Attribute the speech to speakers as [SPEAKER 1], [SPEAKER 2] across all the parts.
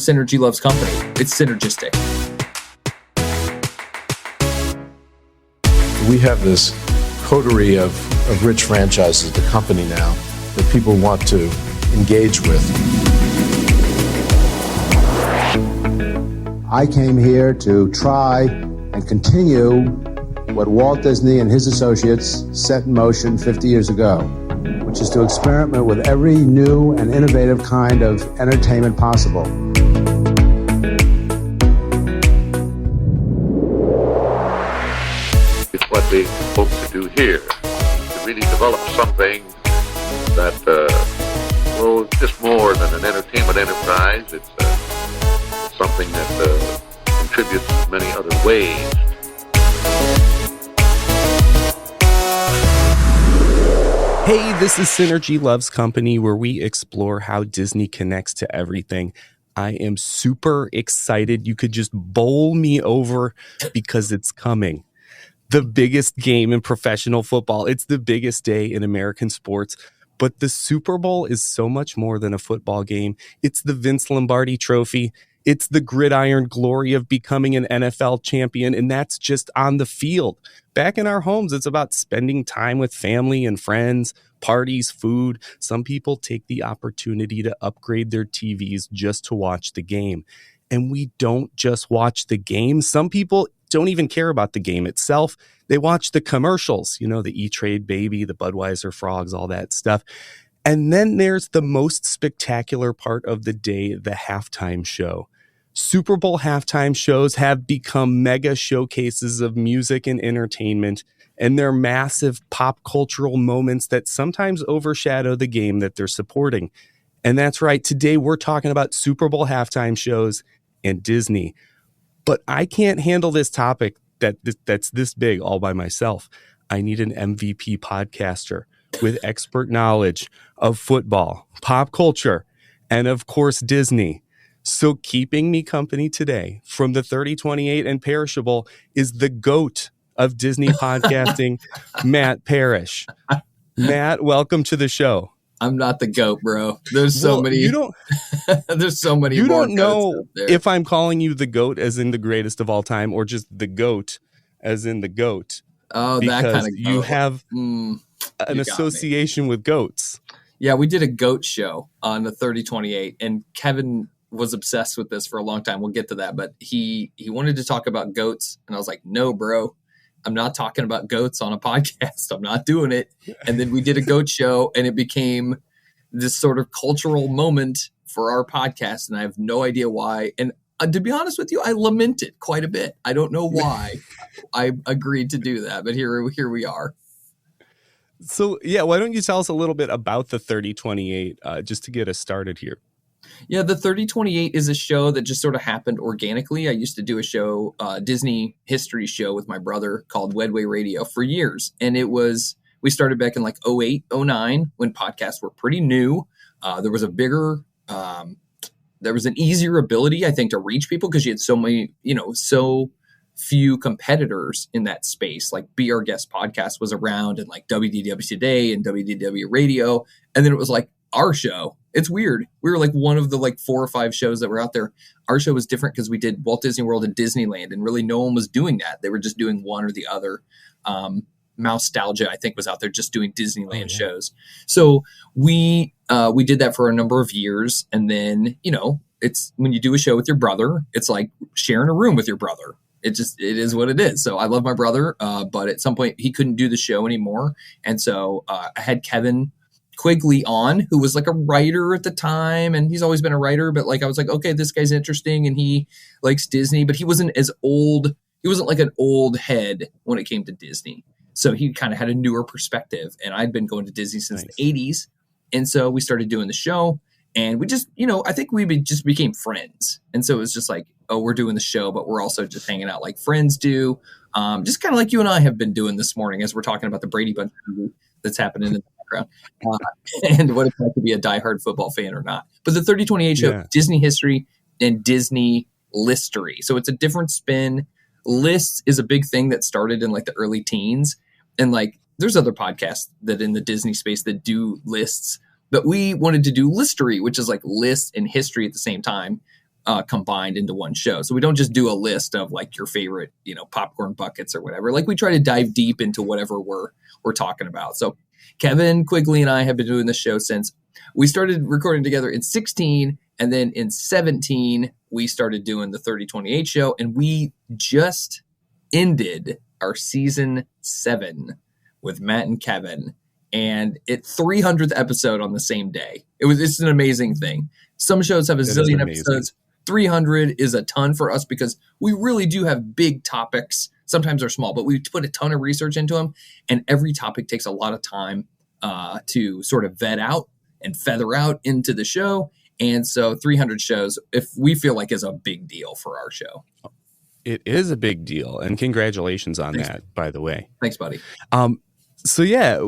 [SPEAKER 1] Synergy Loves Company. It's synergistic.
[SPEAKER 2] We have this coterie of rich franchises, the company now, that people want to engage with.
[SPEAKER 3] I came here to try and continue what Walt Disney and his associates set in motion 50 years ago, which is to experiment with every new and innovative kind of entertainment possible.
[SPEAKER 4] It's what they hope to do here, to really develop something that, just more than an entertainment enterprise. It's something that contributes in many other ways.
[SPEAKER 5] Hey, this is Synergy Loves Company, where we explore how Disney connects to everything. I am super excited. You could just bowl me over because it's coming. The biggest game in professional football. It's the biggest day in American sports. But the Super Bowl is so much more than a football game. It's the Vince Lombardi Trophy. It's the gridiron glory of becoming an NFL champion, and that's just on the field. Back in our homes, it's about spending time with family and friends, parties, food. Some people take the opportunity to upgrade their TVs just to watch the game. And we don't just watch the game. Some people don't even care about the game itself. They watch the commercials, the E-Trade Baby, the Budweiser Frogs, all that stuff. And then there's the most spectacular part of the day, the halftime show. Super Bowl halftime shows have become mega showcases of music and entertainment, and they're massive pop cultural moments that sometimes overshadow the game that they're supporting. And that's right. Today, we're talking about Super Bowl halftime shows and Disney. But I can't handle this topic that's this big all by myself. I need an MVP podcaster with expert knowledge of football, pop culture, and of course, Disney. So keeping me company today from the 3028 and Parrishable is the GOAT of Disney podcasting, Matt Parrish. Matt, welcome to the show.
[SPEAKER 1] I'm not the GOAT, bro. There's so many. There's so many.
[SPEAKER 5] You
[SPEAKER 1] more
[SPEAKER 5] don't know
[SPEAKER 1] there.
[SPEAKER 5] if I'm calling you the GOAT as in the greatest of all time, or just the GOAT as in the GOAT.
[SPEAKER 1] Oh, that kind of.
[SPEAKER 5] You have an association with goats.
[SPEAKER 1] Yeah, we did a GOAT show on the 3028, and Kevin was obsessed with this for a long time. We'll get to that, but he wanted to talk about goats, and I was like, no, bro, I'm not talking about goats on a podcast. I'm not doing it. And then we did a GOAT show, and it became this sort of cultural moment for our podcast, and I have no idea why. And to be honest with you, I lament it quite a bit. I don't know why I agreed to do that, but here we are.
[SPEAKER 5] So, yeah, why don't you tell us a little bit about the 3028 just to get us started here?
[SPEAKER 1] Yeah, the 3028 is a show that just sort of happened organically. I used to do a show, Disney history show with my brother called Wedway Radio for years. And we started back in like 08, 09 when podcasts were pretty new. There was there was an easier ability, I think, to reach people because you had so many, so few competitors in that space. Like Be Our Guest podcast was around, and like WDW Today and WDW Radio. And then it was like our show. It's weird. We were like one of the 4 or 5 shows that were out there. Our show was different because we did Walt Disney World and Disneyland, and really no one was doing that. They were just doing one or the other. Mousetalgia, I think, was out there just doing Disneyland shows. So we did that for a number of years. And then, it's when you do a show with your brother, it's like sharing a room with your brother. It is what it is. So I love my brother, but at some point he couldn't do the show anymore. And so I had Kevin Quigley on, who was like a writer at the time, and he's always been a writer, but I was like, okay, this guy's interesting and he likes Disney, but he wasn't as old. He wasn't like an old head when it came to Disney. So he kind of had a newer perspective, and I'd been going to Disney since the 80s. And so we started doing the show, and we just, I think we just became friends. And so it was just like, oh, we're doing the show, but we're also just hanging out like friends do. Just kind of like you and I have been doing this morning as we're talking about the Brady Bunch movie that's happening in the background, and what it's like to be a diehard football fan or not. But the 3028 show, Disney history and Disney listery. So it's a different spin. Lists is a big thing that started in the early teens. And there's other podcasts that in the Disney space that do lists, but we wanted to do listery, which is lists and history at the same time. combined into one show. So we don't just do a list of like your favorite, popcorn buckets or whatever. Like we try to dive deep into whatever we're talking about. So Kevin Quigley and I have been doing this show since we started recording together in 16, and then in 17 we started doing the 3028 show, and we just ended our season 7 with Matt and Kevin, and it's 300th episode on the same day. It's an amazing thing. Some shows have a zillion episodes. 300 is a ton for us because we really do have big topics. Sometimes they're small, but we put a ton of research into them, and every topic takes a lot of time to sort of vet out and feather out into the show. And so 300 shows, if we feel like, is a big deal for our show.
[SPEAKER 5] It is a big deal, and congratulations on that, by the way.
[SPEAKER 1] Thanks, buddy.
[SPEAKER 5] So yeah,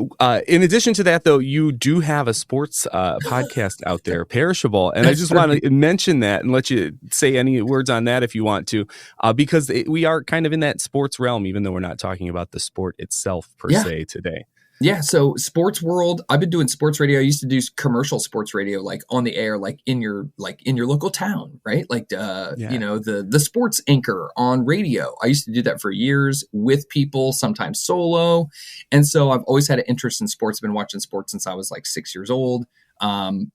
[SPEAKER 5] in addition to that, though, you do have a sports podcast out there, Parrishable, and I just want to mention that and let you say any words on that if you want to, because we are kind of in that sports realm, even though we're not talking about the sport itself per se today.
[SPEAKER 1] Yeah, so sports world, I've been doing sports radio. I used to do commercial sports radio, like on the air, like in your local town, right? Like the sports anchor on radio. I used to do that for years with people, sometimes solo. And so I've always had an interest in sports. I've been watching sports since I was like 6 years old,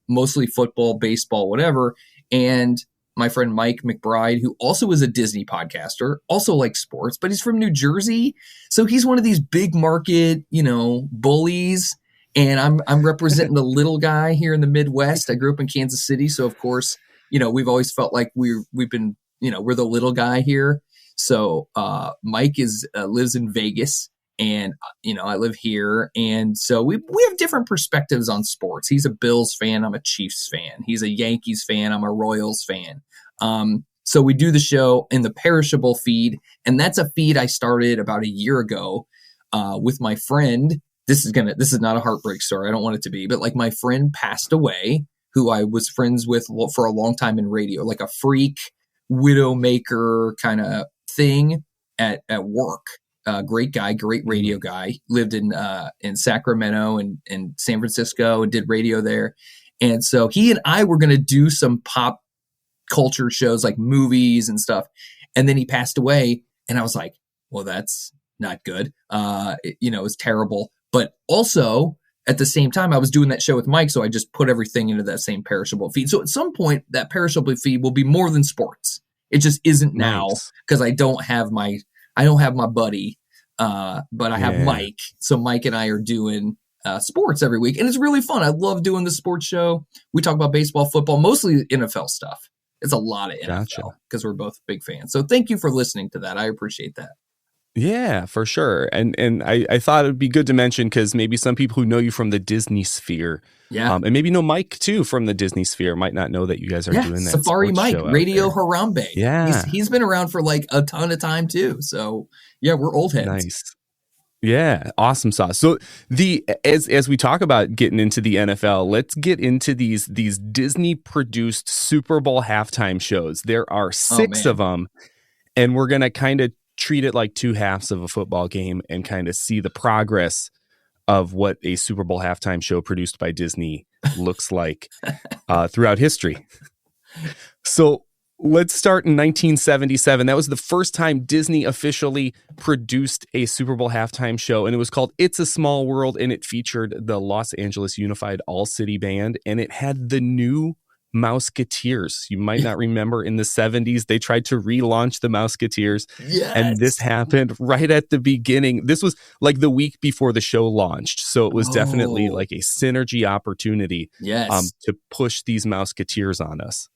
[SPEAKER 1] mostly football, baseball, whatever. And my friend Mike McBride, who also is a Disney podcaster, also likes sports, but he's from New Jersey. So he's one of these big market, bullies. And I'm representing the little guy here in the Midwest. I grew up in Kansas City. So of course, we've always felt like we've been, we're the little guy here. So Mike lives in Vegas. And, I live here. And so we have different perspectives on sports. He's a Bills fan. I'm a Chiefs fan. He's a Yankees fan. I'm a Royals fan. So we do the show in the Parrishable feed. And that's a feed I started about a year ago with my friend. This is not a heartbreak story. I don't want it to be. But like my friend passed away, who I was friends with for a long time in radio, like a freak widowmaker kind of thing at work. Great guy, great radio guy, lived in Sacramento and San Francisco and did radio there. And so he and I were going to do some pop culture shows like movies and stuff. And then he passed away. And I was like, well, that's not good. It was terrible. But also at the same time, I was doing that show with Mike. So I just put everything into that same Parrishable feed. So at some point that Parrishable feed will be more than sports. It just isn't now because I don't have my buddy, but I have Mike. So Mike and I are doing sports every week, and it's really fun. I love doing the sports show. We talk about baseball, football, mostly NFL stuff. It's a lot of NFL because we're both big fans. So thank you for listening to that. I appreciate that.
[SPEAKER 5] Yeah, for sure. And I thought it'd be good to mention because maybe some people who know you from the Disney sphere, and maybe know Mike too from the Disney sphere, might not know that you guys are doing that.
[SPEAKER 1] Safari Mike, Radio
[SPEAKER 5] there.
[SPEAKER 1] Harambe.
[SPEAKER 5] Yeah,
[SPEAKER 1] he's been around for like a ton of time too. So yeah, we're old heads.
[SPEAKER 5] Nice. Yeah, awesome sauce. So as we talk about getting into the NFL, let's get into these Disney produced Super Bowl halftime shows. There are 6 of them, and we're gonna kind of treat it like 2 halves of a football game and kind of see the progress of what a Super Bowl halftime show produced by Disney looks like throughout history. So let's start in 1977. That was the first time Disney officially produced a Super Bowl halftime show, and it was called It's a Small World, and it featured the Los Angeles Unified All-City Band, and it had the new Mouseketeers. You might not remember in the 70s, they tried to relaunch the Mouseketeers.
[SPEAKER 1] Yes.
[SPEAKER 5] And this happened right at the beginning. This was like the week before the show launched. So it was definitely like a synergy opportunity to push these Mouseketeers on us.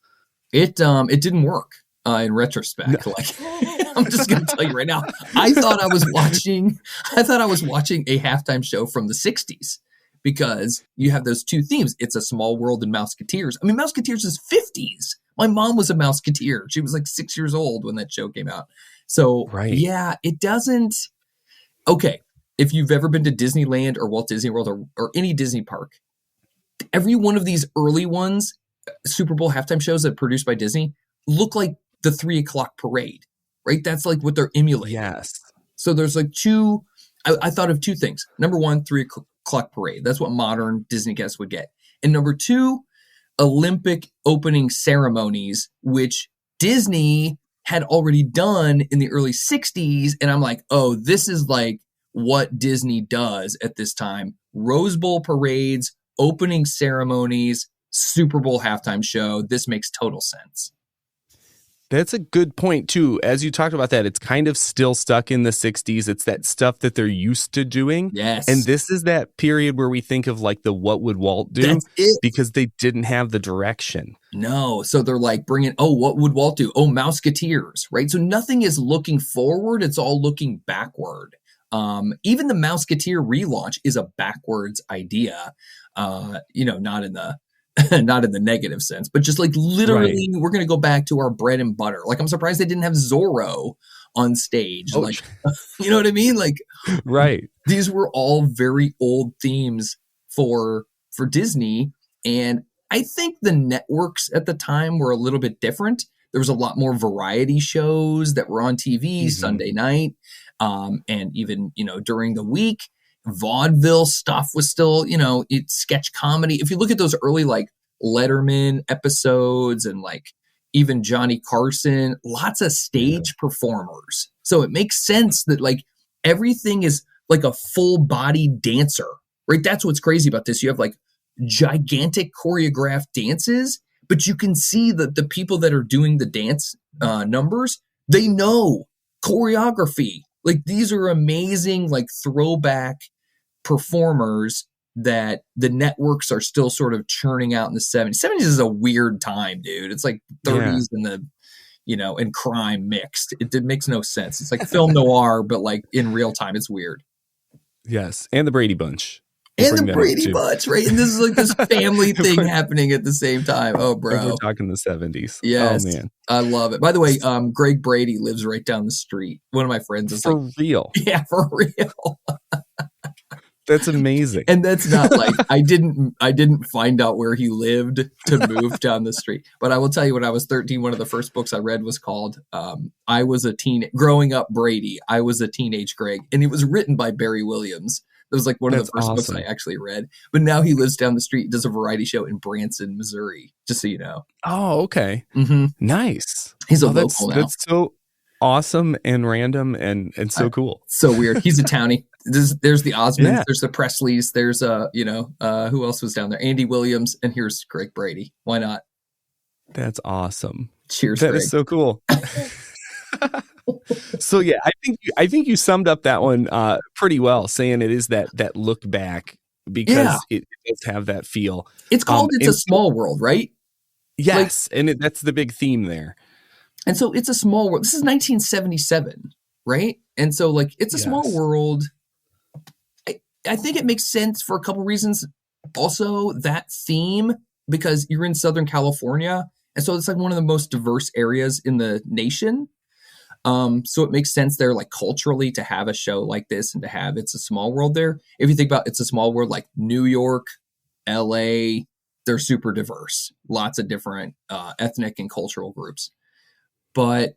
[SPEAKER 1] It didn't work in retrospect. No. Like I'm just going to tell you right now, I thought I was watching a halftime show from the 60s. Because you have those two themes. It's a Small World and Mouseketeers. I mean, Mouseketeers is 50s. My mom was a Mouseketeer. She was like 6 years old when that show came out. So, yeah, it doesn't. Okay, if you've ever been to Disneyland or Walt Disney World or any Disney park, every one of these early ones, Super Bowl halftime shows that are produced by Disney, look like the 3 o'clock parade, right? That's like what they're emulating.
[SPEAKER 5] Yes.
[SPEAKER 1] So there's like I thought of 2 things. Number 1, 3 o'clock parade. That's what modern Disney guests would get. And number 2, Olympic opening ceremonies, which Disney had already done in the early 60s. And I'm like, oh, this is like what Disney does at this time. Rose Bowl parades, opening ceremonies, Super Bowl halftime show. This makes total sense.
[SPEAKER 5] That's a good point, too. As you talked about that, it's kind of still stuck in the 60s. It's that stuff that they're used to doing.
[SPEAKER 1] Yes.
[SPEAKER 5] And this is that period where we think of like the what would Walt do?
[SPEAKER 1] That's it.
[SPEAKER 5] Because they didn't have the direction.
[SPEAKER 1] No. So they're like bringing, oh, what would Walt do? Oh, Mouseketeers, right? So nothing is looking forward. It's all looking backward. Even the Mouseketeer relaunch is a backwards idea, not in the not in the negative sense, but just like literally we're going to go back to our bread and butter. Like, I'm surprised they didn't have Zorro on stage.
[SPEAKER 5] Oh,
[SPEAKER 1] like, you know what I mean? Like,
[SPEAKER 5] right.
[SPEAKER 1] These were all very old themes for Disney. And I think the networks at the time were a little bit different. There was a lot more variety shows that were on TV Sunday night. And even, during the week, vaudeville stuff was still, it's sketch comedy. If you look at those early like Letterman episodes and like even Johnny Carson, lots of stage performers. So it makes sense that like everything is like a full body dancer, right? That's what's crazy about this. You have like gigantic choreographed dances, but you can see that the people that are doing the dance numbers, they know choreography. Like, these are amazing, like, throwback performers that the networks are still sort of churning out in the 70s. 70s is a weird time, dude. It's like 30s and and crime mixed. It makes no sense. It's like film noir, but like in real time. It's weird.
[SPEAKER 5] Yes. And the Brady Bunch.
[SPEAKER 1] And the Brady Bunch, right? And this is like this family thing happening at the same time. Oh, bro.
[SPEAKER 5] We're talking the 70s.
[SPEAKER 1] Yes.
[SPEAKER 5] Oh, man.
[SPEAKER 1] I love it. By the way, Greg Brady lives right down the street. One of my friends is
[SPEAKER 5] for real.
[SPEAKER 1] Yeah, for real.
[SPEAKER 5] That's amazing.
[SPEAKER 1] And that's not like, I didn't find out where he lived to move down the street. But I will tell you, when I was 13, one of the first books I read was called Growing Up Brady. I Was a Teenage Greg. And it was written by Barry Williams. It was like one of the first books I actually read. But now he lives down the street, does a variety show in Branson, Missouri, just so you know.
[SPEAKER 5] Oh, okay. Nice.
[SPEAKER 1] He's a local now.
[SPEAKER 5] That's so awesome and random and so cool.
[SPEAKER 1] So weird. He's a townie. There's the Osmonds, there's the Presleys, there's who else was down there? Andy Williams, and here's Greg Brady. Why not?
[SPEAKER 5] That's awesome.
[SPEAKER 1] Cheers,
[SPEAKER 5] That
[SPEAKER 1] Greg.
[SPEAKER 5] is so cool. So yeah, I think you summed up that one pretty well, saying it is that look back because it does have that feel.
[SPEAKER 1] It's called It's a Small World, right?
[SPEAKER 5] Yes, and that's the big theme there.
[SPEAKER 1] And so It's a Small World. This is 1977, right? And so like It's a Small World. I think it makes sense for a couple reasons. Also, that theme, because you're in Southern California, and so it's like one of the most diverse areas in the nation. So it makes sense there, like culturally, to have a show like this and to have It's a Small World there. If you think about It's a Small World, like New York, LA, they're super diverse, lots of different ethnic and cultural groups. But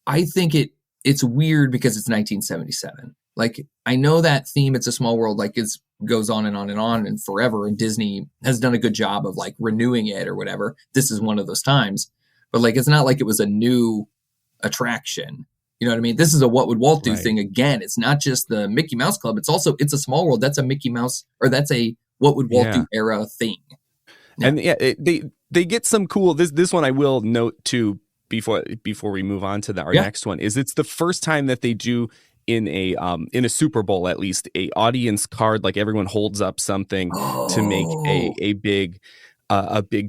[SPEAKER 1] I think it's weird because it's 1977. Like, I know that theme, It's a Small World, like goes on and on and on and forever. And Disney has done a good job of like renewing it or whatever. This is one of those times, but like, it's not like it was a new attraction. You know what I mean? This is a What Would Walt Do thing again. It's not just the Mickey Mouse Club. It's also It's a Small World. That's a Mickey Mouse, or that's a What Would Walt Do era thing. Yeah.
[SPEAKER 5] And they get some cool. This one I will note too before we move on to our next one is it's the first time that they do in a Super Bowl, at least, a audience card, like everyone holds up something to make a big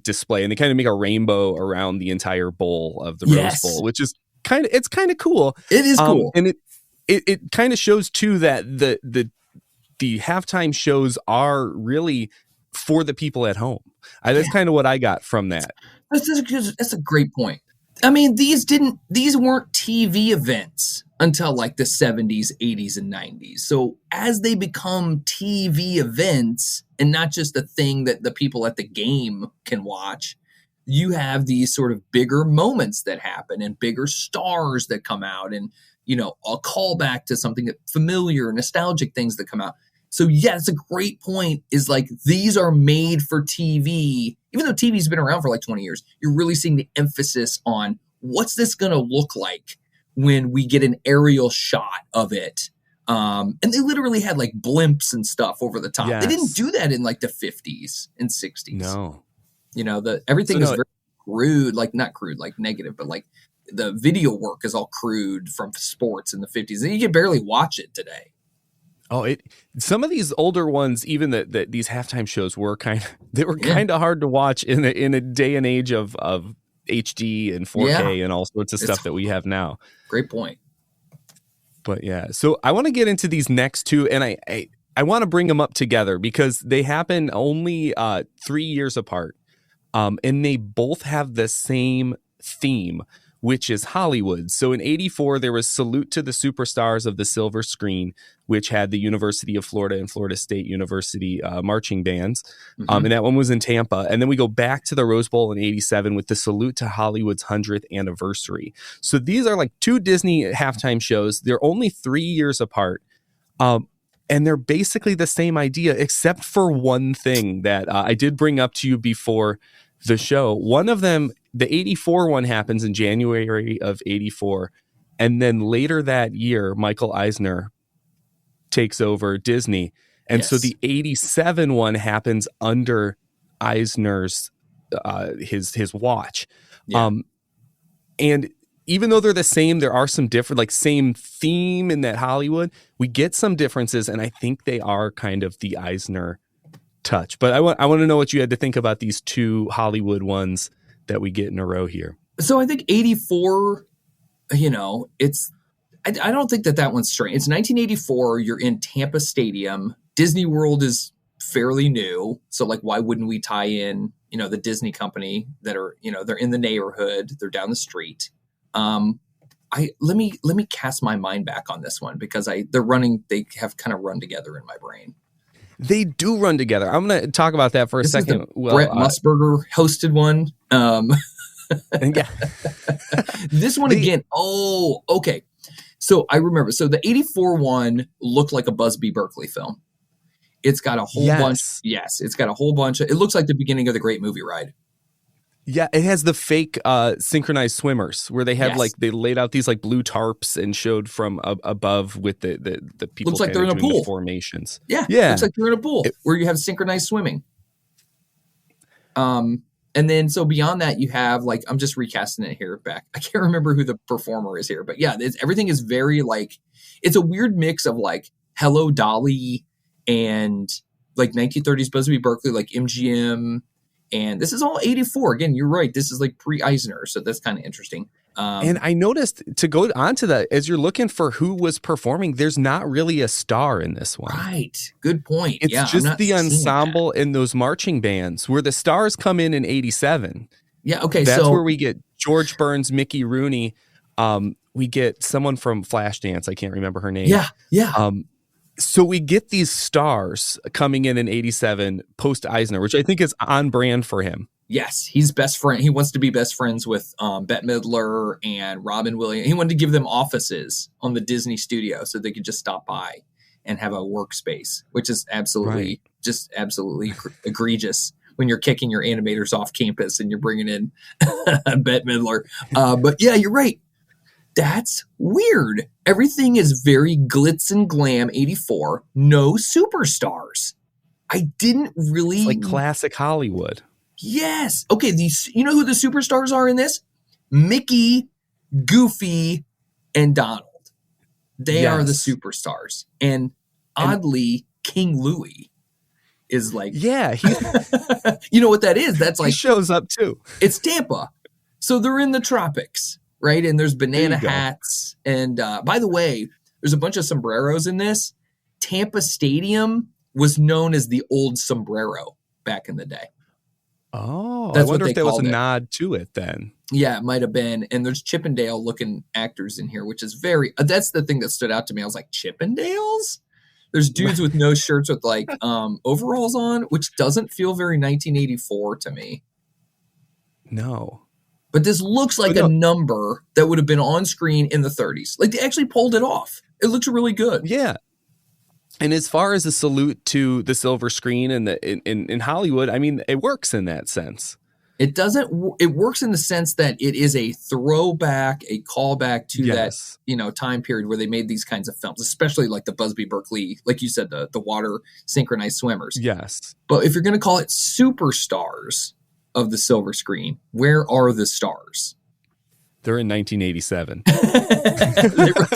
[SPEAKER 5] display, and they kind of make a rainbow around the entire bowl of the Rose Bowl, which is kind of cool.
[SPEAKER 1] It is cool,
[SPEAKER 5] and it kind of shows too that the halftime shows are really for the people at home. That's kind of what I got from that.
[SPEAKER 1] That's a great point. I mean, these weren't TV events until like the 70s, 80s, and 90s. So as they become TV events and not just a thing that the people at the game can watch, you have these sort of bigger moments that happen and bigger stars that come out and, a callback to something that familiar, nostalgic things that come out. So yeah, it's a great point, is like, these are made for TV. Even though TV's been around for like 20 years, you're really seeing the emphasis on what's this going to look like when we get an aerial shot of it? And they literally had like blimps and stuff over the top.
[SPEAKER 5] Yes.
[SPEAKER 1] They didn't do that in like the 50s and 60s.
[SPEAKER 5] No.
[SPEAKER 1] You know, everything is very crude, like not crude, like negative, but like the video work is all crude from sports in the 50s. And you can barely watch it today.
[SPEAKER 5] Oh, some of these older ones, even that these halftime shows were kind of hard to watch in a day and age of HD and 4K and all sorts of stuff that we have now.
[SPEAKER 1] Great point.
[SPEAKER 5] But yeah, so I want to get into these next two, and I want to bring them up together because they happen only 3 years apart, and they both have the same theme, which is Hollywood. So in 84, there was Salute to the Superstars of the Silver Screen, which had the University of Florida and Florida State University marching bands. And that one was in Tampa. And then we go back to the Rose Bowl in 87 with the Salute to Hollywood's 100th anniversary. So these are like two Disney halftime shows. They're only 3 years apart. And they're basically the same idea, except for one thing that I did bring up to you before the show. One of them, the 84 one, happens in January of 84. And then later that year, Michael Eisner takes over Disney. And so the 87 one happens under Eisner's, his watch. Yeah. And even though they're the same, there are some different, like same theme in that Hollywood, we get some differences. And I think they are kind of the Eisner touch. But I want to know what you had to think about these two Hollywood ones that we get in a row here.
[SPEAKER 1] So I think 84, you know, I don't think that one's strange. It's 1984. You're in Tampa Stadium. Disney World is fairly new. So like, why wouldn't we tie in, you know, the Disney Company that are, you know, they're in the neighborhood. They're down the street. Let me cast my mind back on this one because they have kind of run together in my brain.
[SPEAKER 5] They do run together. I'm going to talk about that for a second.
[SPEAKER 1] Brett Musburger hosted one. This one again. Oh, okay. So I remember. So the 84 one looked like a Busby Berkeley film. It's got a whole bunch. Yes, it's got a whole bunch. It looks like the beginning of the Great Movie Ride.
[SPEAKER 5] Yeah, it has the fake synchronized swimmers where they have they laid out these like blue tarps and showed from above with the people.
[SPEAKER 1] Looks like they're in a pool.
[SPEAKER 5] The formations.
[SPEAKER 1] Yeah. Looks like they're in a pool where you have synchronized swimming. And then so beyond that, you have like, I'm just recasting it here back. I can't remember who the performer is here, but yeah, everything is very like, it's a weird mix of like Hello Dolly and like 1930s Busby Berkeley, like MGM. And this is all 84. Again, you're right. This is like pre-Eisner. So that's kind of interesting.
[SPEAKER 5] And I noticed, to go on to that, as you're looking for who was performing, there's not really a star in this one.
[SPEAKER 1] Right. Good point.
[SPEAKER 5] It's just the ensemble and those marching bands where the stars come in 87.
[SPEAKER 1] Yeah. Okay.
[SPEAKER 5] That's where we get George Burns, Mickey Rooney. We get someone from Flashdance. I can't remember her name.
[SPEAKER 1] Yeah. Yeah.
[SPEAKER 5] So we get these stars coming in 87 post Eisner, which I think is on brand for him.
[SPEAKER 1] Yes, he's best friend. He wants to be best friends with Bette Midler and Robin Williams. He wanted to give them offices on the Disney studio so they could just stop by and have a workspace, which is absolutely egregious when you're kicking your animators off campus and you're bringing in Bette Midler. But yeah, you're right. That's weird. Everything is very glitz and glam. 84, no superstars. I didn't really...
[SPEAKER 5] It's like classic Hollywood.
[SPEAKER 1] Yes. Okay, you know who the superstars are in this? Mickey, Goofy, and Donald. They are the superstars. And oddly, King Louie is like...
[SPEAKER 5] Yeah.
[SPEAKER 1] You know what that is? That's like...
[SPEAKER 5] He shows up too.
[SPEAKER 1] It's Tampa. So they're in the tropics, right? And there's banana hats. And by the way, there's a bunch of sombreros in this. Tampa Stadium was known as the old sombrero back in the day.
[SPEAKER 5] Oh,
[SPEAKER 1] that's
[SPEAKER 5] I wonder if there was a
[SPEAKER 1] it.
[SPEAKER 5] nod to it then.
[SPEAKER 1] Yeah, it might have been. And there's Chippendale looking actors in here, which is that's the thing that stood out to me. I was like, Chippendales? There's dudes with no shirts with like overalls on, which doesn't feel very 1984 to me.
[SPEAKER 5] No.
[SPEAKER 1] But this looks like a number that would have been on screen in the 30s. Like they actually pulled it off. It looks really good.
[SPEAKER 5] Yeah. And as far as a salute to the silver screen and in Hollywood, I mean, it works in that sense.
[SPEAKER 1] It doesn't. It works in the sense that it is a throwback, a callback to that, time period where they made these kinds of films, especially like the Busby Berkeley, like you said, the water synchronized swimmers.
[SPEAKER 5] Yes.
[SPEAKER 1] But if you're going to call it superstars of the silver screen, where are the stars?
[SPEAKER 5] They're in 1987.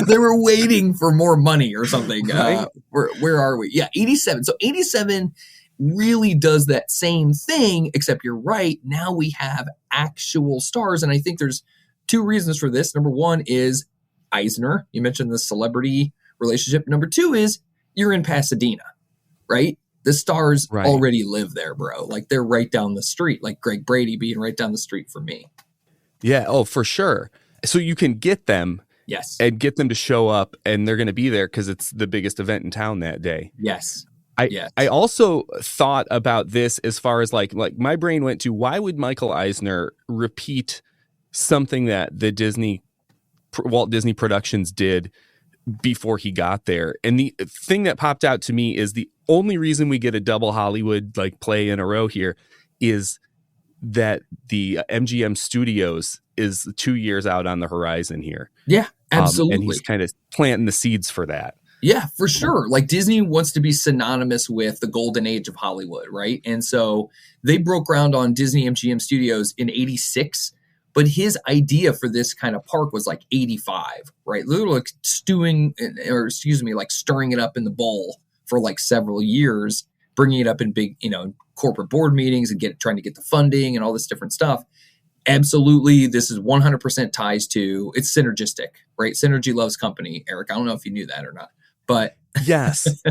[SPEAKER 1] they were waiting for more money or something.
[SPEAKER 5] Right?
[SPEAKER 1] Where are we? Yeah, 87. So 87 really does that same thing, except you're right. Now we have actual stars. And I think there's two reasons for this. Number one is Eisner. You mentioned the celebrity relationship. Number two is you're in Pasadena, right? The stars already live there, bro. Like they're right down the street, like Greg Brady being right down the street from me.
[SPEAKER 5] Yeah. Oh, for sure. So you can get them.
[SPEAKER 1] Yes.
[SPEAKER 5] And get them to show up, and they're going to be there because it's the biggest event in town that day.
[SPEAKER 1] Yes.
[SPEAKER 5] I also thought about this as far as like my brain went to, why would Michael Eisner repeat something that the Walt Disney Productions did before he got there? And the thing that popped out to me is the only reason we get a double Hollywood like play in a row here is that the MGM Studios is 2 years out on the horizon here.
[SPEAKER 1] Yeah, absolutely.
[SPEAKER 5] And he's kind of planting the seeds for that.
[SPEAKER 1] Yeah, for sure. Like Disney wants to be synonymous with the golden age of Hollywood, right? And so they broke ground on Disney MGM Studios in 86, but his idea for this kind of park was like 85, right? Literally like stirring it up in the bowl for like several years, bringing it up in big, corporate board meetings and trying to get the funding and all this different stuff. Absolutely. This is 100% ties to, it's synergistic, right? Synergy loves company. Eric, I don't know if you knew that or not. But
[SPEAKER 5] yes,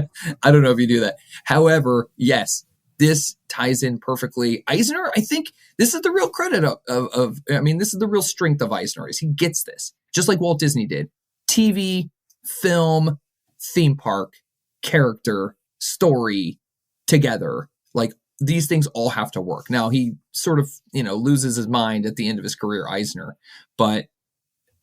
[SPEAKER 1] I don't know if you do that. However, yes, this ties in perfectly. Eisner, I think this is the real credit this is the real strength of Eisner is he gets this just like Walt Disney did. TV, film, theme park, character, story together. Like these things all have to work. Now he sort of, loses his mind at the end of his career, Eisner, but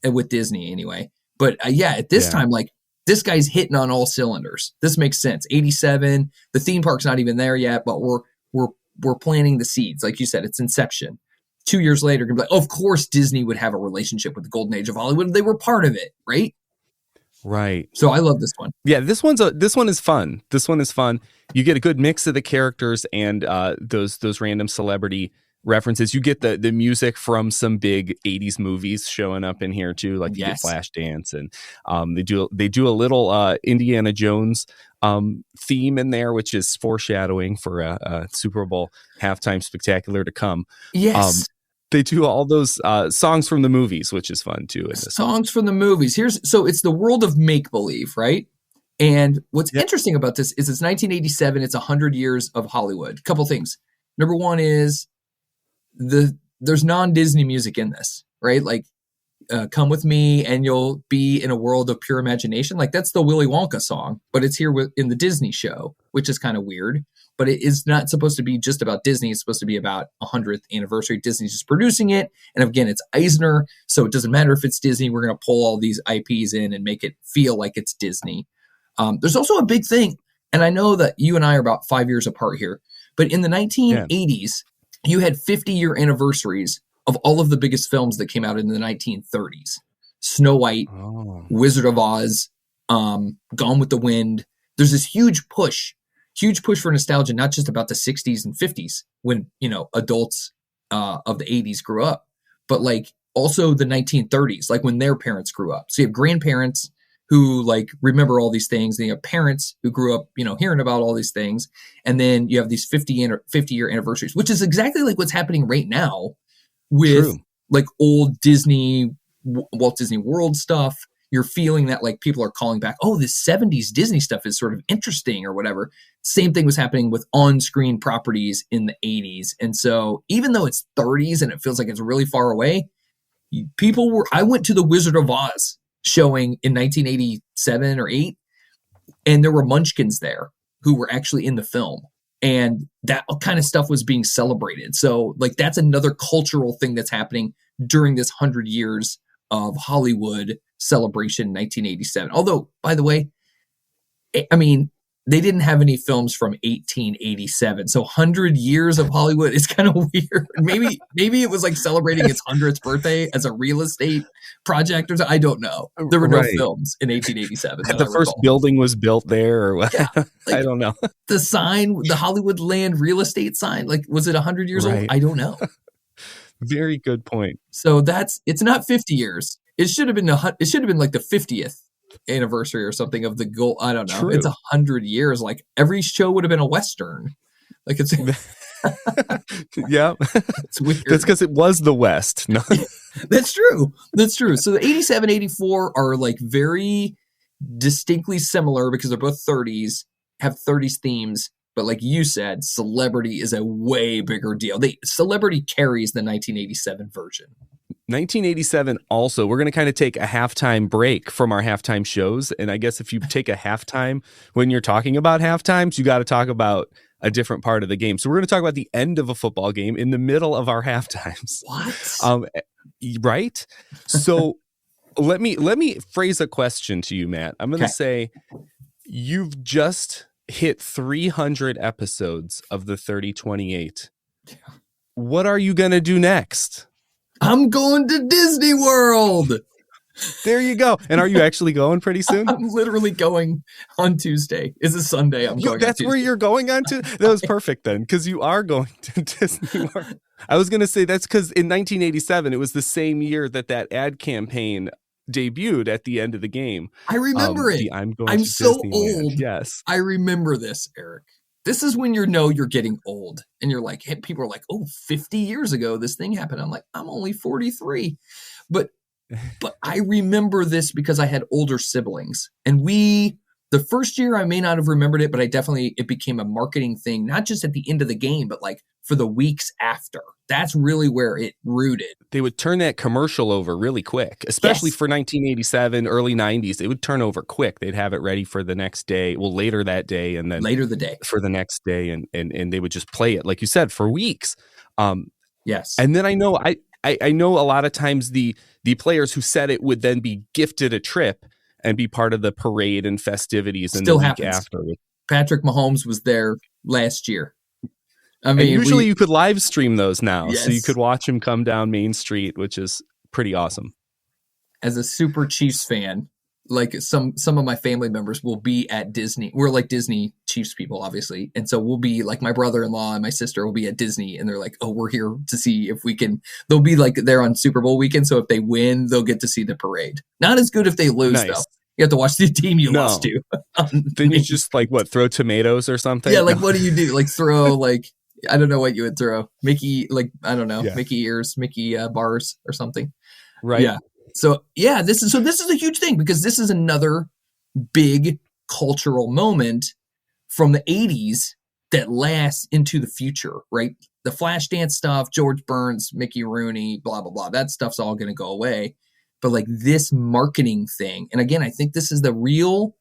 [SPEAKER 1] with Disney anyway. But at this time, like, this guy's hitting on all cylinders. This makes sense. 87, the theme park's not even there yet, but we're planting the seeds. Like you said, it's inception. 2 years later, gonna be like, of course Disney would have a relationship with the golden age of Hollywood. They were part of it, right?
[SPEAKER 5] Right.
[SPEAKER 1] So I love this one.
[SPEAKER 5] Yeah, this one is fun. This one is fun. You get a good mix of the characters and those random celebrity references. You get the music from some big 80s movies showing up in here too, like you get Flashdance, and they do a little Indiana Jones theme in there, which is foreshadowing for a Super Bowl halftime spectacular to come.
[SPEAKER 1] Yes.
[SPEAKER 5] They do all those songs from the movies, which is fun too.
[SPEAKER 1] Songs from the movies. So it's the world of make-believe, right? And what's interesting about this is it's 1987. It's 100 years of Hollywood. Couple things. Number one is there's non-Disney music in this, right? Like, come with me and you'll be in a world of pure imagination. Like that's the Willy Wonka song, but it's here in the Disney show, which is kind of weird. But it is not supposed to be just about Disney. It's supposed to be about 100th anniversary. Disney's just producing it. And again, it's Eisner. So it doesn't matter if it's Disney. We're going to pull all these IPs in and make it feel like it's Disney. There's also a big thing. And I know that you and I are about 5 years apart here. But in the 1980s, you had 50-year anniversaries of all of the biggest films that came out in the 1930s. Snow White, Wizard of Oz, Gone with the Wind. There's this huge push for nostalgia, not just about the 60s and 50s when, adults of the 80s grew up, but like also the 1930s, like when their parents grew up. So you have grandparents who like remember all these things. And you have parents who grew up, hearing about all these things. And then you have these 50-year anniversaries, which is exactly like what's happening right now with like old Disney, Walt Disney World stuff. You're feeling that like people are calling back, oh, this 70s Disney stuff is sort of interesting or whatever. Same thing was happening with on-screen properties in the 80s. And so even though it's 30s and it feels like it's really far away, I went to the Wizard of Oz showing in 1987 or 8, and there were munchkins there who were actually in the film. And that kind of stuff was being celebrated. So like that's another cultural thing that's happening during this 100 years of Hollywood celebration in 1987. Although, by the way, I mean, they didn't have any films from 1887. So 100 years of Hollywood is kind of weird. Maybe it was like celebrating its 100th birthday as a real estate project or something. I don't know. There were no films in 1887.
[SPEAKER 5] The first building was built there or what? Yeah,
[SPEAKER 1] like,
[SPEAKER 5] I don't know.
[SPEAKER 1] The sign, the Hollywood land real estate sign, like, was it 100 years old? I don't know.
[SPEAKER 5] Very good point.
[SPEAKER 1] So it's not 50 years. It should have been like the 50th anniversary or something of the goal. I don't know. True. It's 100 years. Like every show would have been a Western. Like it's
[SPEAKER 5] yeah.
[SPEAKER 1] It's weird.
[SPEAKER 5] That's because it was the West. No.
[SPEAKER 1] That's true. So the 87, 84 are like very distinctly similar because they're both 30s, have 30s themes. But like you said, celebrity is a way bigger deal. Celebrity carries the 1987 version.
[SPEAKER 5] 1987 also, we're going to kind of take a halftime break from our halftime shows. And I guess if you take a halftime, when you're talking about halftimes, you got to talk about a different part of the game. So we're going to talk about the end of a football game in the middle of our halftimes.
[SPEAKER 1] What?
[SPEAKER 5] Right? So let me phrase a question to you, Matt. I'm going to say you've just hit 300 episodes of the 3028. What are you going to do next?
[SPEAKER 1] I'm going to Disney World.
[SPEAKER 5] There you go. And are you actually going pretty soon?
[SPEAKER 1] I'm literally going on Tuesday. It's a Sunday. I'm going.
[SPEAKER 5] That's where you're going on to? That was perfect then, because you are going to Disney World. I was going to say that's because in 1987, it was the same year that ad campaign debuted at the end of the game.
[SPEAKER 1] I remember it. I'm so old.
[SPEAKER 5] Yes.
[SPEAKER 1] I remember this, Eric. This is when you're getting old and you're like, hey, people are like, oh, 50 years ago, this thing happened. I'm like, I'm only 43. But I remember this because I had older siblings and the first year I may not have remembered it, but it became a marketing thing, not just at the end of the game, but like for the weeks after. That's really where it rooted.
[SPEAKER 5] They would turn that commercial over really quick, especially for 1987, early 90s. It would turn over quick. They'd have it ready for the next day. Well, later that day, and then
[SPEAKER 1] later the day
[SPEAKER 5] for the next day, and they would just play it, like you said, for weeks.
[SPEAKER 1] Yes.
[SPEAKER 5] And then I know a lot of times the players who said it would then be gifted a trip and be part of the parade and festivities.
[SPEAKER 1] Still
[SPEAKER 5] and the
[SPEAKER 1] happens.
[SPEAKER 5] Week after.
[SPEAKER 1] Patrick Mahomes was there last year. I mean,
[SPEAKER 5] and usually you could live stream those now,
[SPEAKER 1] yes.
[SPEAKER 5] So you could watch him come down Main Street, which is pretty awesome.
[SPEAKER 1] As a super Chiefs fan, like some of my family members will be at Disney. We're like Disney Chiefs people, obviously, and so we'll be like my brother-in-law and my sister will be at Disney, and they're like, "Oh, we're here to see if we can." They'll be like there on Super Bowl weekend, so if they win, they'll get to see the parade. Not as good if they lose, though. You have to watch the team you lost to.
[SPEAKER 5] Then you just throw tomatoes or something.
[SPEAKER 1] Yeah, like what do you do? Like throw I don't know what you would throw. Mickey, I don't know, Mickey ears, Mickey bars or something.
[SPEAKER 5] Right.
[SPEAKER 1] Yeah. So this is a huge thing because this is another big cultural moment from the 80s that lasts into the future, right? The Flashdance stuff, George Burns, Mickey Rooney, blah, blah, blah. That stuff's all going to go away. But like this marketing thing. And again, I think this is the real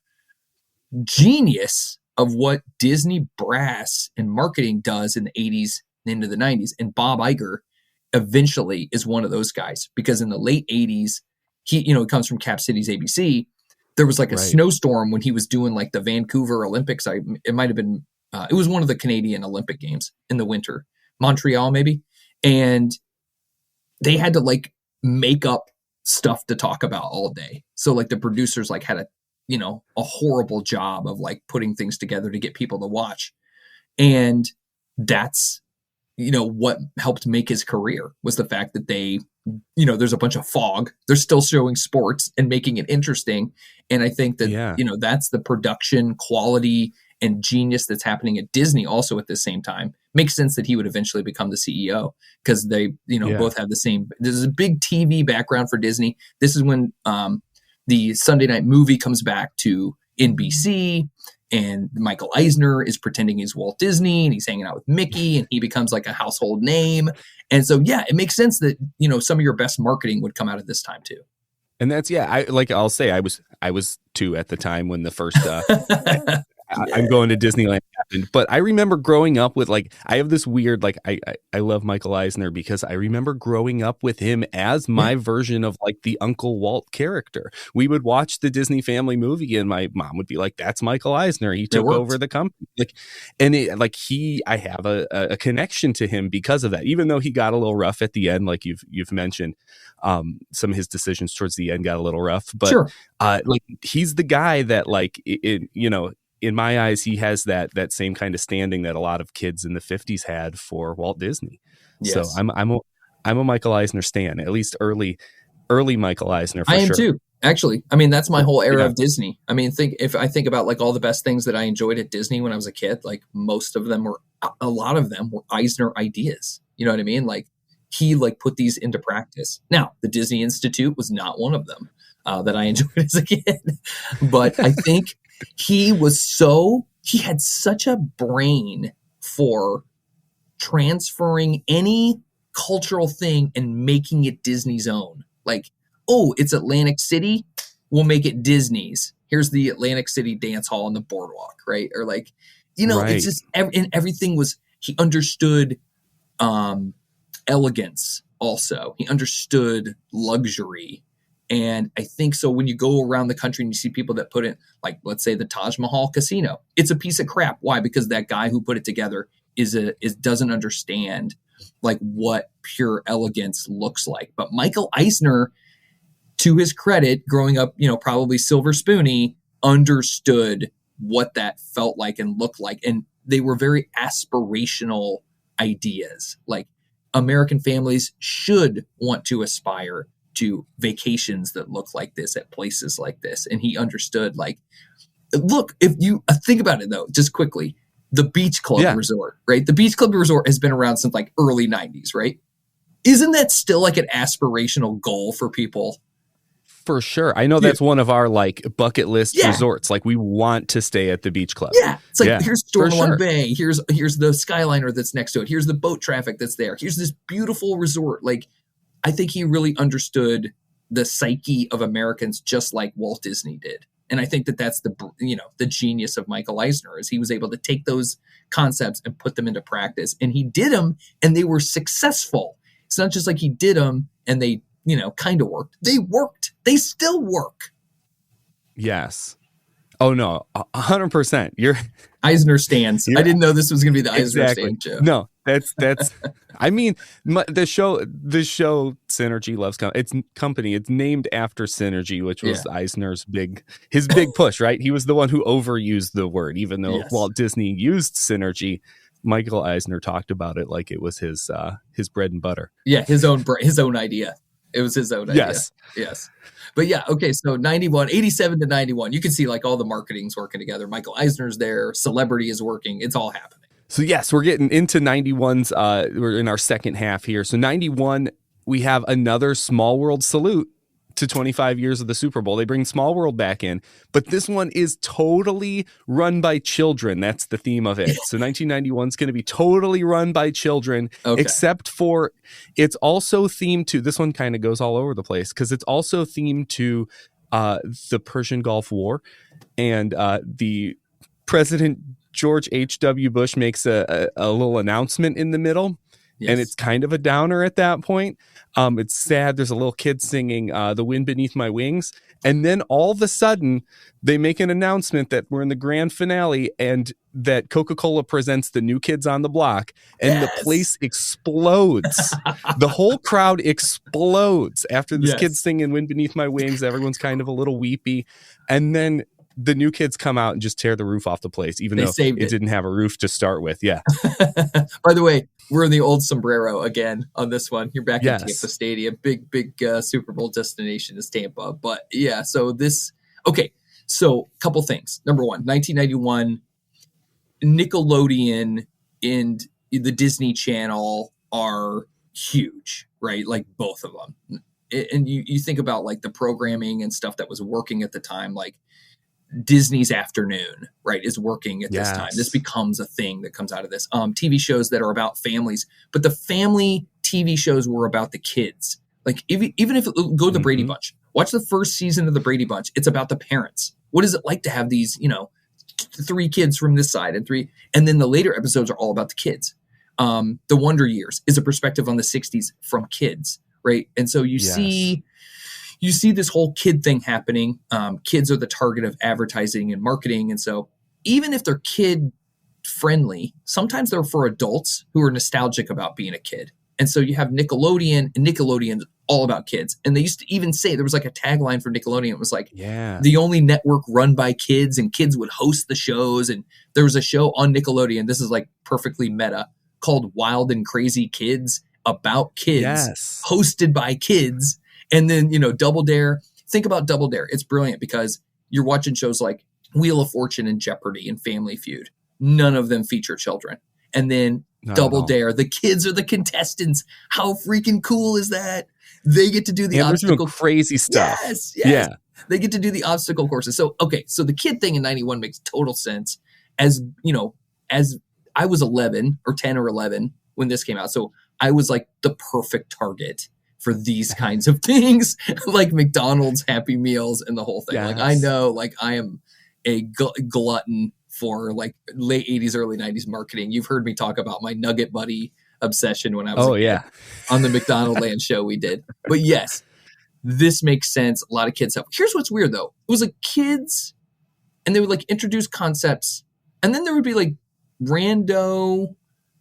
[SPEAKER 1] genius of what Disney brass and marketing does in the 80s and into the 90s. And Bob Iger eventually is one of those guys because in the late 80s, he comes from Cap Cities ABC. There was like a snowstorm when he was doing like the Vancouver Olympics. It might have been, it was one of the Canadian Olympic Games in the winter, Montreal maybe. And they had to like make up stuff to talk about all day. So like the producers like had a horrible job of like putting things together to get people to watch. And that's, what helped make his career was the fact that they, there's a bunch of fog. They're still showing sports and making it interesting. And I think that, that's the production quality and genius that's happening at Disney also at the same time. Makes sense that he would eventually become the CEO because they, both have the same, there's a big TV background for Disney. This is when the Sunday night movie comes back to NBC and Michael Eisner is pretending he's Walt Disney and he's hanging out with Mickey and he becomes like a household name. And so, it makes sense that, some of your best marketing would come out at this time too.
[SPEAKER 5] And that's, I'll say I was 2 at the time when the first, I'm going to Disneyland happened. But I remember growing up with like, I have this weird, like, I love Michael Eisner because I remember growing up with him as my version of like the Uncle Walt character. We would watch the Disney Family movie and my mom would be like, that's Michael Eisner. He took over the company. Like, and I have a connection to him because of that, even though he got a little rough at the end, like you've mentioned. Some of his decisions towards the end got a little rough, but like he's the guy that like in my eyes, he has that same kind of standing that a lot of kids in the 50s had for Walt Disney. Yes. So I'm a Michael Eisner stan, at least early Michael Eisner. For
[SPEAKER 1] I am
[SPEAKER 5] sure.
[SPEAKER 1] too. Actually, I mean, that's my whole era of Disney. I mean, if I think about like all the best things that I enjoyed at Disney when I was a kid, like a lot of them were Eisner ideas. You know what I mean? Like he like put these into practice. Now, the Disney Institute was not one of them that I enjoyed as a kid, but I think he had such a brain for transferring any cultural thing and making it Disney's own. Like, oh, it's Atlantic City, we'll make it Disney's. Here's the Atlantic City dance hall on the boardwalk, right? Or like, it's just, and everything was, he understood elegance also. He understood luxury. And I think so when you go around the country and you see people that put it, like, let's say the Taj Mahal Casino, it's a piece of crap. Why? Because that guy who put it together doesn't understand like what pure elegance looks like. But Michael Eisner, to his credit, growing up, probably silver spoony, understood what that felt like and looked like. And they were very aspirational ideas. Like American families should want to aspire to vacations that look like this at places like this. And he understood, like, look, if you think about it though, just quickly, the Beach Club Resort, right? The Beach Club Resort has been around since like early 90s, right? Isn't that still like an aspirational goal for people?
[SPEAKER 5] For sure. I know that's one of our like bucket list resorts. Like we want to stay at the Beach Club. Yeah.
[SPEAKER 1] It's like, here's Storm One Bay. Here's the Skyliner that's next to it. Here's the boat traffic that's there. Here's this beautiful resort. Like, I think he really understood the psyche of Americans just like Walt Disney did. And I think that's the genius of Michael Eisner is he was able to take those concepts and put them into practice. And he did them and they were successful. It's not just like he did them and they, kind of worked. They worked. They still work.
[SPEAKER 5] Yes. Oh, no, 100%. You're
[SPEAKER 1] Eisner stands. I didn't know this was going to be the Eisner stand show.
[SPEAKER 5] No, that's, I mean, the show Synergy Loves Company. It's named after Synergy, which was Eisner's big push, right? He was the one who overused the word, even though Walt Disney used Synergy. Michael Eisner talked about it like it was his bread and butter.
[SPEAKER 1] Yeah, his own idea. It was his own idea. Yes. But yeah, okay, so 87 to 91, you can see like all the marketing's working together. Michael Eisner's there, celebrity is working, it's all happening.
[SPEAKER 5] So yes, we're getting into 91's, we're in our second half here. So 91, we have another Small World salute to 25 years of the Super Bowl. They bring Small World back in, but this one is totally run by children. That's the theme of it. So 1991 is going to be totally run by children, except for it's also themed to, this one kind of goes all over the place because it's also themed to the Persian Gulf War, and the President George H.W. Bush makes a little announcement in the middle. Yes. And it's kind of a downer at that point. It's sad. There's a little kid singing The Wind Beneath My Wings. And then all of a sudden, they make an announcement that we're in the grand finale and that Coca-Cola presents the New Kids on the Block. And the place explodes. The whole crowd explodes after this kid singing Wind Beneath My Wings. Everyone's kind of a little weepy. And then the New Kids come out and just tear the roof off the place, even though it didn't have a roof to start with. Yeah.
[SPEAKER 1] By the way, we're in the old sombrero again on this one. You're back in Tampa Stadium. Big Super Bowl destination is Tampa. But yeah, so a couple things. Number one, 1991, Nickelodeon and the Disney Channel are huge, right? Like both of them. And you think about like the programming and stuff that was working at the time, like Disney's Afternoon, right, is working at this time. This becomes a thing that comes out of this. TV shows that are about families, but the family TV shows were about the kids. Like even if go to the Brady Bunch, watch the first season of the Brady Bunch. It's about the parents. What is it like to have these, 3 kids from this side and then the later episodes are all about the kids. The Wonder Years is a perspective on the 60s from kids, right? And so you see this whole kid thing happening. Kids are the target of advertising and marketing. And so even if they're kid friendly, sometimes they're for adults who are nostalgic about being a kid. And so you have Nickelodeon, and Nickelodeon's all about kids. And they used to even say, there was like a tagline for Nickelodeon. It was like, the only network run by kids, and kids would host the shows. And there was a show on Nickelodeon, this is like perfectly meta, called Wild and Crazy Kids, about kids, hosted by kids. And then, Double Dare. Think about Double Dare. It's brilliant because you're watching shows like Wheel of Fortune and Jeopardy and Family Feud. None of them feature children. And then Double Dare, the kids are the contestants. How freaking cool is that? They get to do the obstacle
[SPEAKER 5] crazy stuff.
[SPEAKER 1] Yes. Yeah. They get to do the obstacle courses. So the kid thing in 91 makes total sense. As I was 11 or 10 or 11 when this came out. So I was like the perfect target for these kinds of things, like McDonald's Happy Meals and the whole thing. Like I know, like I am a glutton for like late 80s, early 90s marketing. You've heard me talk about my Nugget Buddy obsession when I was on the McDonald Land show we did. But yes, this makes sense. A lot of kids have. Here's what's weird though. It was like kids, and they would like introduce concepts, and then there would be like rando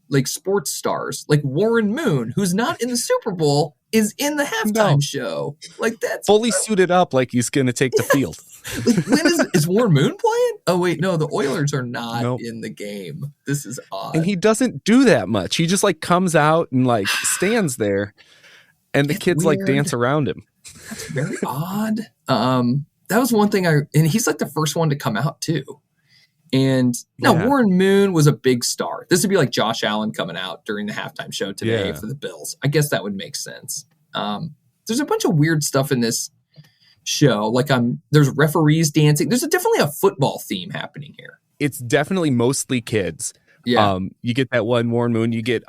[SPEAKER 1] like sports stars, like Warren Moon, who's not in the Super Bowl, is in the halftime show. Like that's
[SPEAKER 5] fully suited up like he's going to take the field.
[SPEAKER 1] Like when is Warren Moon playing? Oh wait, no, the Oilers are not in the game. This is odd.
[SPEAKER 5] And he doesn't do that much. He just like comes out and like stands there, and the kids like dance around him.
[SPEAKER 1] That's very odd. That was one thing and he's like the first one to come out too. And Warren Moon was a big star. This would be like Josh Allen coming out during the halftime show today for the Bills. I guess that would make sense. There's a bunch of weird stuff in this show. Like there's referees dancing. There's definitely a football theme happening here.
[SPEAKER 5] It's definitely mostly kids. Yeah. You get that one Warren Moon. You get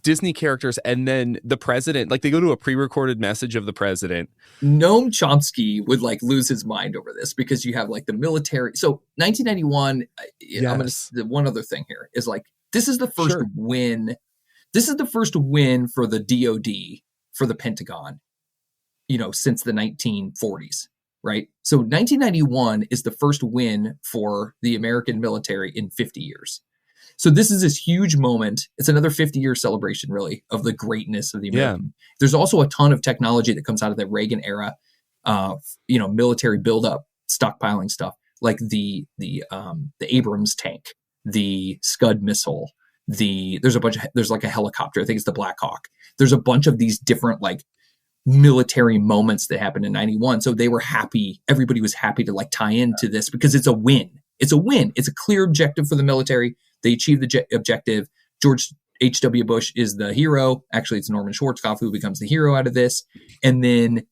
[SPEAKER 5] Disney characters, and then the president. Like they go to a pre-recorded message of the president.
[SPEAKER 1] Noam Chomsky would like lose his mind over this because you have like the military. So 1991. One other thing here is like this is the first win. This is the first win for the DoD, for the Pentagon, since the 1940s, right? So 1991 is the first win for the American military in 50 years. So this is this huge moment. It's another 50-year celebration, really, of the greatness of the American. There's also a ton of technology that comes out of the Reagan era, military buildup, stockpiling stuff, like the Abrams tank, the Scud missile, there's like a helicopter. I think it's the Black Hawk. There's a bunch of these different like military moments that happened in 91. So they were happy. Everybody was happy to like tie into this because it's a win. It's a win. It's a clear objective for the military. They achieved the objective. George H.W. Bush is the hero. Actually, it's Norman Schwarzkopf who becomes the hero out of this. And then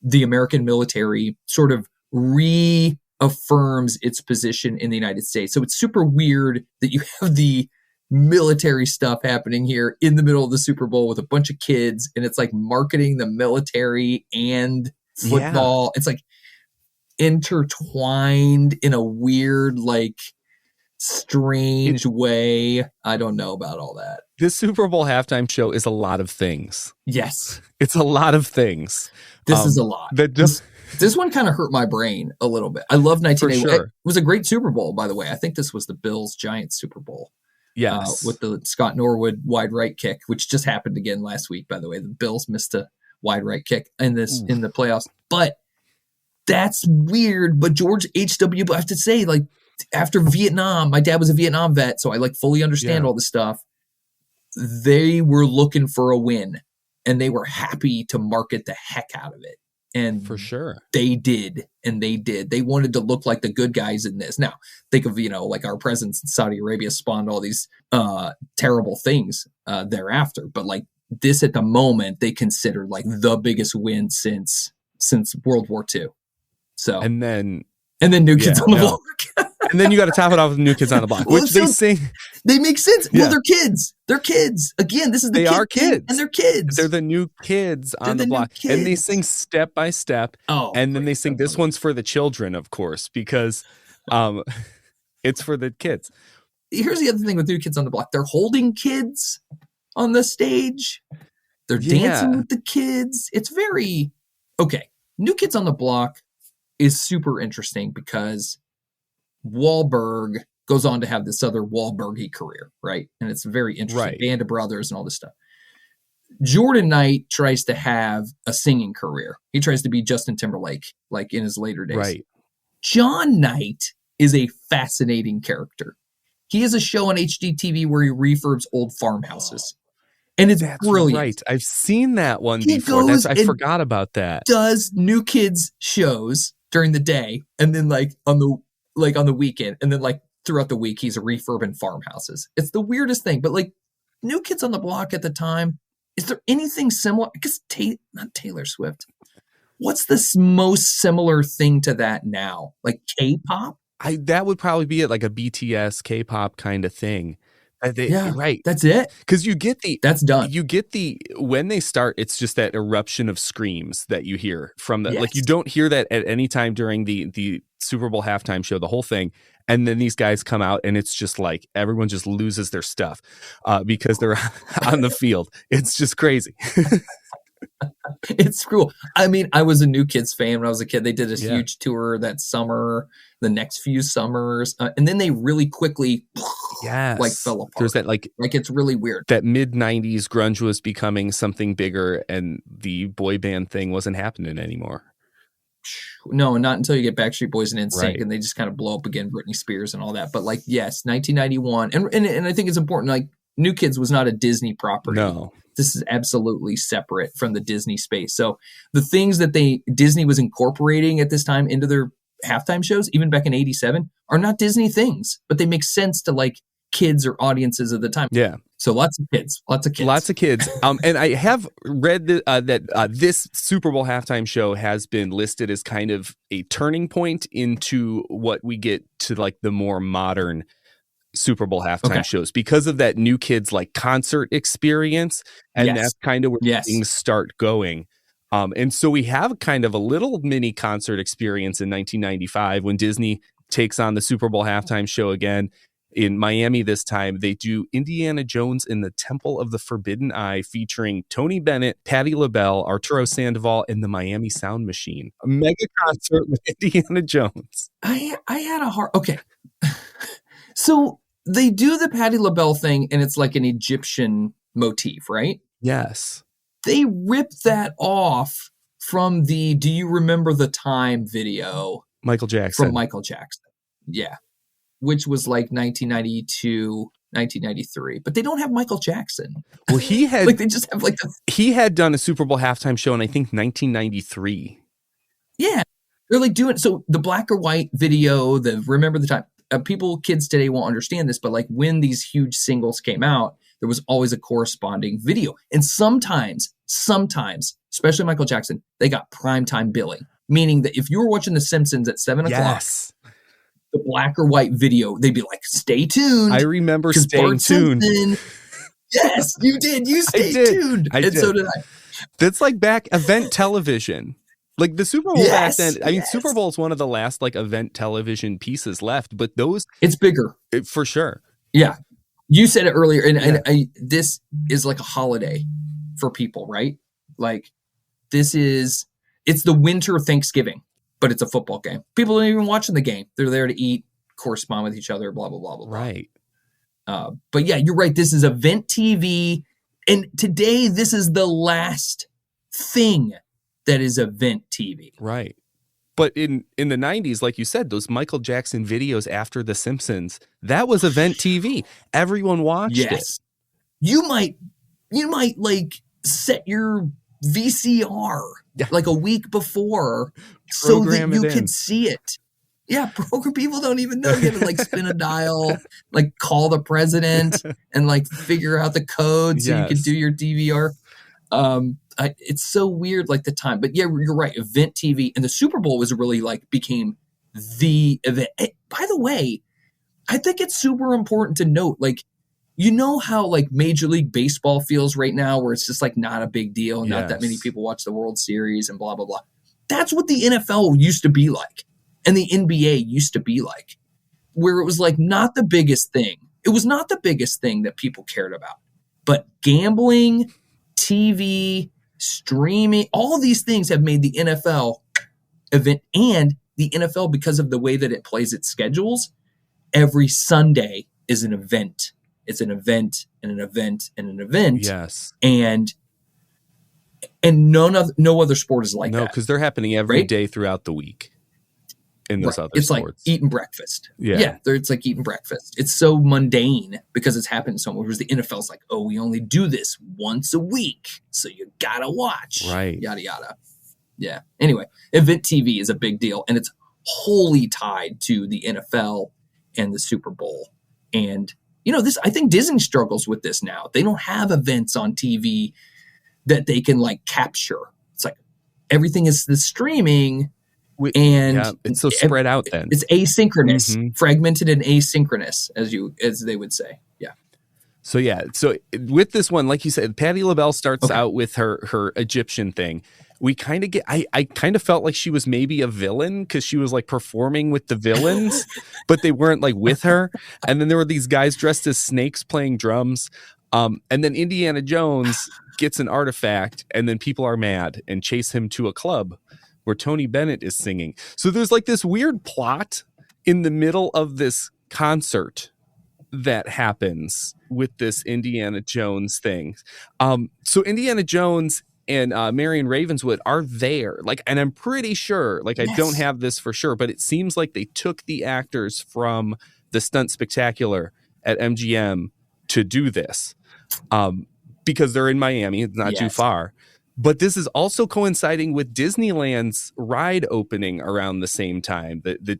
[SPEAKER 1] the American military sort of reaffirms its position in the United States. So it's super weird that you have the military stuff happening here in the middle of the Super Bowl with a bunch of kids, and it's like marketing the military and football. It's like intertwined in a weird, like strange way. I don't know about all that.
[SPEAKER 5] This Super Bowl halftime show is a lot of things.
[SPEAKER 1] Yes.
[SPEAKER 5] It's a lot of things.
[SPEAKER 1] This is a lot. This one kind of hurt my brain a little bit. I love 1980. Sure. It was a great Super Bowl, by the way. I think this was the Bills-Giants Super Bowl.
[SPEAKER 5] Yes.
[SPEAKER 1] With the Scott Norwood wide right kick, which just happened again last week, by the way. The Bills missed a wide right kick in the playoffs. But that's weird. But George H.W., I have to say, like, after Vietnam, my dad was a Vietnam vet, so I like fully understand all this stuff. They were looking for a win, and they were happy to market the heck out of it. And
[SPEAKER 5] for sure,
[SPEAKER 1] they did. And they did. They wanted to look like the good guys in this. Now, think of, like our presence in Saudi Arabia spawned all these terrible things thereafter. But like this at the moment, they considered like the biggest win since World War II. So and then New Kids on the Block.
[SPEAKER 5] And then you got to top it off with New Kids on the Block, which they sing.
[SPEAKER 1] They make sense. Yeah. Well, they're kids. They're kids. Again, this is
[SPEAKER 5] they are kids.
[SPEAKER 1] And they're kids.
[SPEAKER 5] They're the new kids on the block. And they sing step by step. Oh, and then they sing this one's for the children, of course, because It's for the kids.
[SPEAKER 1] Here's the other thing with New Kids on the Block. They're holding kids on the stage. They're dancing with the kids. It's very, okay. New Kids on the Block is super interesting because Wahlberg goes on to have this other Wahlberg-y career, right? And it's very interesting.
[SPEAKER 5] Right.
[SPEAKER 1] Band of Brothers and all this stuff. Jordan Knight tries to have a singing career. He tries to be Justin Timberlake, like in his later days.
[SPEAKER 5] Right.
[SPEAKER 1] John Knight is a fascinating character. He has a show on HGTV where he refurbs old farmhouses. And it's brilliant.
[SPEAKER 5] Right. I've seen that one before. I forgot about that.
[SPEAKER 1] Does New Kids shows during the day and then on the weekend and then throughout the week he's refurbing farmhouses. It's the weirdest thing. But New Kids on the Block at the time, is there anything similar? Because not Taylor Swift. What's the most similar thing to that now? Like K-pop?
[SPEAKER 5] That would probably be it, like a BTS K-pop kind of thing. Right.
[SPEAKER 1] That's it.
[SPEAKER 5] Because
[SPEAKER 1] that's done.
[SPEAKER 5] You get when they start, it's just that eruption of screams that you hear from the,
[SPEAKER 1] Yes.
[SPEAKER 5] you don't hear that at any time during the Super Bowl halftime show, the whole thing. And then these guys come out and it's just like everyone just loses their stuff because they're on the field. It's just crazy.
[SPEAKER 1] It's cool. I mean, I was a New Kids fan when I was a kid. They did this huge tour that summer, the next few summers, and then they really quickly fell apart.
[SPEAKER 5] There's that
[SPEAKER 1] it's really weird.
[SPEAKER 5] That mid-90s grunge was becoming something bigger and the boy band thing wasn't happening anymore.
[SPEAKER 1] No, not until you get Backstreet Boys and NSYNC,
[SPEAKER 5] Right.
[SPEAKER 1] and they just kind of blow up again, Britney Spears and all that. But yes, 1991, and I think it's important. New Kids was not a Disney property.
[SPEAKER 5] No.
[SPEAKER 1] This is absolutely separate from the Disney space. So the things that Disney was incorporating at this time into their halftime shows, even back in 87, are not Disney things, but they make sense to kids or audiences at the time.
[SPEAKER 5] Yeah.
[SPEAKER 1] So lots of kids.
[SPEAKER 5] And I have read that this Super Bowl halftime show has been listed as kind of a turning point into what we get to the more modern Super Bowl halftime shows because of that New Kids concert experience. And that's kind of where things start going. And so we have kind of a little mini concert experience in 1995 when Disney takes on the Super Bowl halftime show again in Miami. This time they do Indiana Jones in the Temple of the Forbidden Eye featuring Tony Bennett, Patti LaBelle, Arturo Sandoval, and the Miami Sound Machine. A mega concert with Indiana Jones.
[SPEAKER 1] I had a hard... Okay. So they do the Patti LaBelle thing, and it's like an Egyptian motif, right?
[SPEAKER 5] Yes.
[SPEAKER 1] They ripped that off from the Do You Remember the Time video.
[SPEAKER 5] Michael Jackson.
[SPEAKER 1] From Michael Jackson. Yeah. Which was 1992, 1993. But they don't have Michael Jackson.
[SPEAKER 5] Well, he had...
[SPEAKER 1] they just have
[SPEAKER 5] He had done a Super Bowl halftime show in, I think, 1993.
[SPEAKER 1] Yeah. They're doing... So the black or white video, the Remember the Time... kids today won't understand this, but when these huge singles came out, there was always a corresponding video. And sometimes, especially Michael Jackson, they got primetime billing, meaning that if you were watching The Simpsons at 7 o'clock, the black or white video, they'd be stay tuned.
[SPEAKER 5] I remember staying tuned.
[SPEAKER 1] Yes, you did. You stayed tuned. So did I.
[SPEAKER 5] That's back event television. The Super Bowl back then, I mean, Super Bowl is one of the last event television pieces left, but
[SPEAKER 1] it's bigger
[SPEAKER 5] for sure.
[SPEAKER 1] Yeah, you said it earlier, and this is a holiday for people, right? It's the winter Thanksgiving, but it's a football game. People aren't even watching the game; they're there to eat, correspond with each other, blah blah blah blah.
[SPEAKER 5] Right.
[SPEAKER 1] But yeah, you're right. This is event TV, and today this is the last thing that is event TV.
[SPEAKER 5] Right. But in the 90s, like you said, those Michael Jackson videos after The Simpsons, that was event TV. Everyone watched it.
[SPEAKER 1] You might set your VCR a week before so that you could see it. Yeah, program people don't even know. You have to spin a dial, call the president and figure out the code so you can do your DVR. It's so weird, the time, but yeah, you're right. Event TV and the Super Bowl was really became the event. By the way, I think it's super important to note, how Major League Baseball feels right now, where it's just not a big deal. Not that many people watch the World Series and blah, blah, blah. That's what the NFL used to be like. And the NBA used to be like. where it was like not the biggest thing. It was not the biggest thing that people cared about. But gambling, TV, streaming, all these things have made the NFL event, and the NFL, because of the way that it plays its schedules, every Sunday is an event. It's an event and an event and an event.
[SPEAKER 5] Yes.
[SPEAKER 1] And no other sport is like that.
[SPEAKER 5] No, because they're happening every day throughout the week in those other
[SPEAKER 1] it's
[SPEAKER 5] sports.
[SPEAKER 1] Like eating breakfast.
[SPEAKER 5] Yeah.
[SPEAKER 1] It's like eating breakfast. It's so mundane because it's happened so much. Whereas the NFL's like, oh, we only do this once a week, so you gotta watch.
[SPEAKER 5] Right.
[SPEAKER 1] Yada yada. Yeah. Anyway, event TV is a big deal, and it's wholly tied to the NFL and the Super Bowl. And I think Disney struggles with this now. They don't have events on TV that they can like capture. It's like everything is the streaming, and
[SPEAKER 5] it's so spread out. Then
[SPEAKER 1] it's asynchronous, fragmented and asynchronous, as they would say. Yeah.
[SPEAKER 5] So with this one, like you said, Patti LaBelle starts out with her Egyptian thing. We kind of I kind of felt like she was maybe a villain because she was like performing with the villains, but they weren't like with her. And then there were these guys dressed as snakes playing drums. And then Indiana Jones gets an artifact, and then people are mad and chase him to a club where Tony Bennett is singing. So there's like this weird plot in the middle of this concert that happens with this Indiana Jones thing. So Indiana Jones and Marion Ravenswood are there. And I'm pretty sure, I don't have this for sure, but it seems like they took the actors from the Stunt Spectacular at MGM to do this. Because they're in Miami, it's not too far. But this is also coinciding with Disneyland's ride opening around the same time, the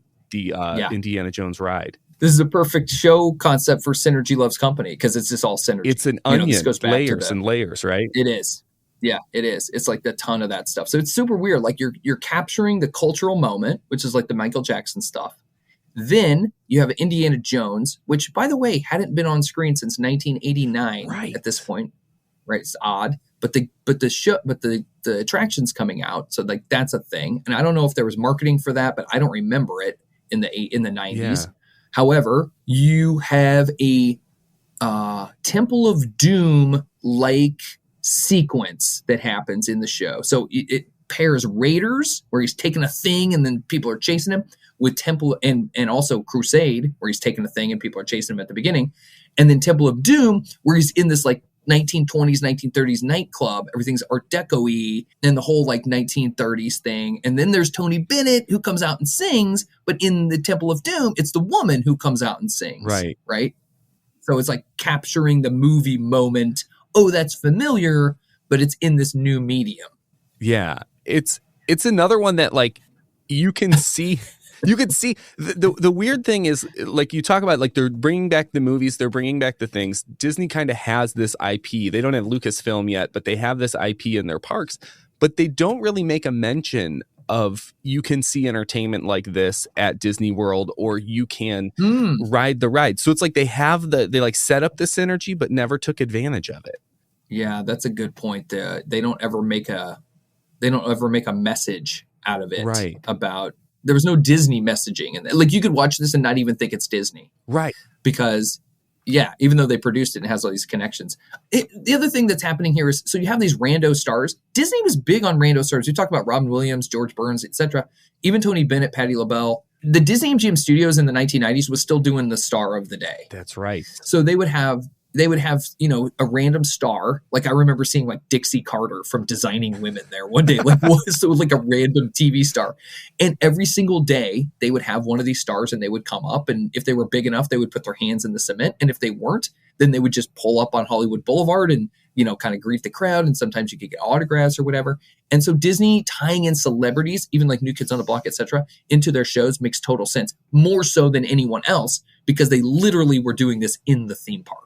[SPEAKER 5] Indiana Jones ride.
[SPEAKER 1] This is a perfect show concept for Synergy Loves Company because it's just all synergy.
[SPEAKER 5] It's an onion, layers and layers, right?
[SPEAKER 1] It is. Yeah, it is. It's like a ton of that stuff. So it's super weird. Like you're capturing the cultural moment, which is like the Michael Jackson stuff. Then you have Indiana Jones, which, by the way, hadn't been on screen since 1989 at this point. Right? It's odd, but the attraction's coming out, so like that's a thing. And I don't know if there was marketing for that, but I don't remember it in the 90s. Yeah. However, you have a Temple of Doom like sequence that happens in the show. So it pairs Raiders, where he's taking a thing and then people are chasing him, with Temple and also Crusade, where he's taking a thing and people are chasing him at the beginning, and then Temple of Doom, where he's in this like 1920s, 1930s nightclub. Everything's Art Deco-y and the whole like 1930s thing. And then there's Tony Bennett who comes out and sings, but in the Temple of Doom, it's the woman who comes out and sings. Right. So it's like capturing the movie moment. Oh, that's familiar, but it's in this new medium.
[SPEAKER 5] Yeah. It's another one that like you can see. You could see the weird thing is, like you talk about, like they're bringing back the movies, they're bringing back the things. Disney kind of has this IP. They don't have Lucasfilm yet, but they have this IP in their parks. But they don't really make a mention of you can see entertainment like this at Disney World, or you can ride the ride. So it's like they like set up the synergy, but never took advantage of it.
[SPEAKER 1] Yeah, that's a good point. They don't ever make a message out of it about. There was no Disney messaging, and like you could watch this and not even think it's Disney,
[SPEAKER 5] right?
[SPEAKER 1] Because even though they produced it and it has all these connections. The other thing that's happening here is, so you have these rando stars. Disney was big on rando stars. We talked about Robin Williams, George Burns, etc. Even Tony Bennett, Patti LaBelle. The Disney MGM Studios in the 1990s was still doing the star of the day.
[SPEAKER 5] That's right.
[SPEAKER 1] So they would have, a random star. Like I remember seeing like Dixie Carter from Designing Women there one day, like a random TV star. And every single day they would have one of these stars and they would come up. And if they were big enough, they would put their hands in the cement. And if they weren't, then they would just pull up on Hollywood Boulevard and, kind of greet the crowd. And sometimes you could get autographs or whatever. And so Disney tying in celebrities, even like New Kids on the Block, etc., into their shows makes total sense, more so than anyone else, because they literally were doing this in the theme park.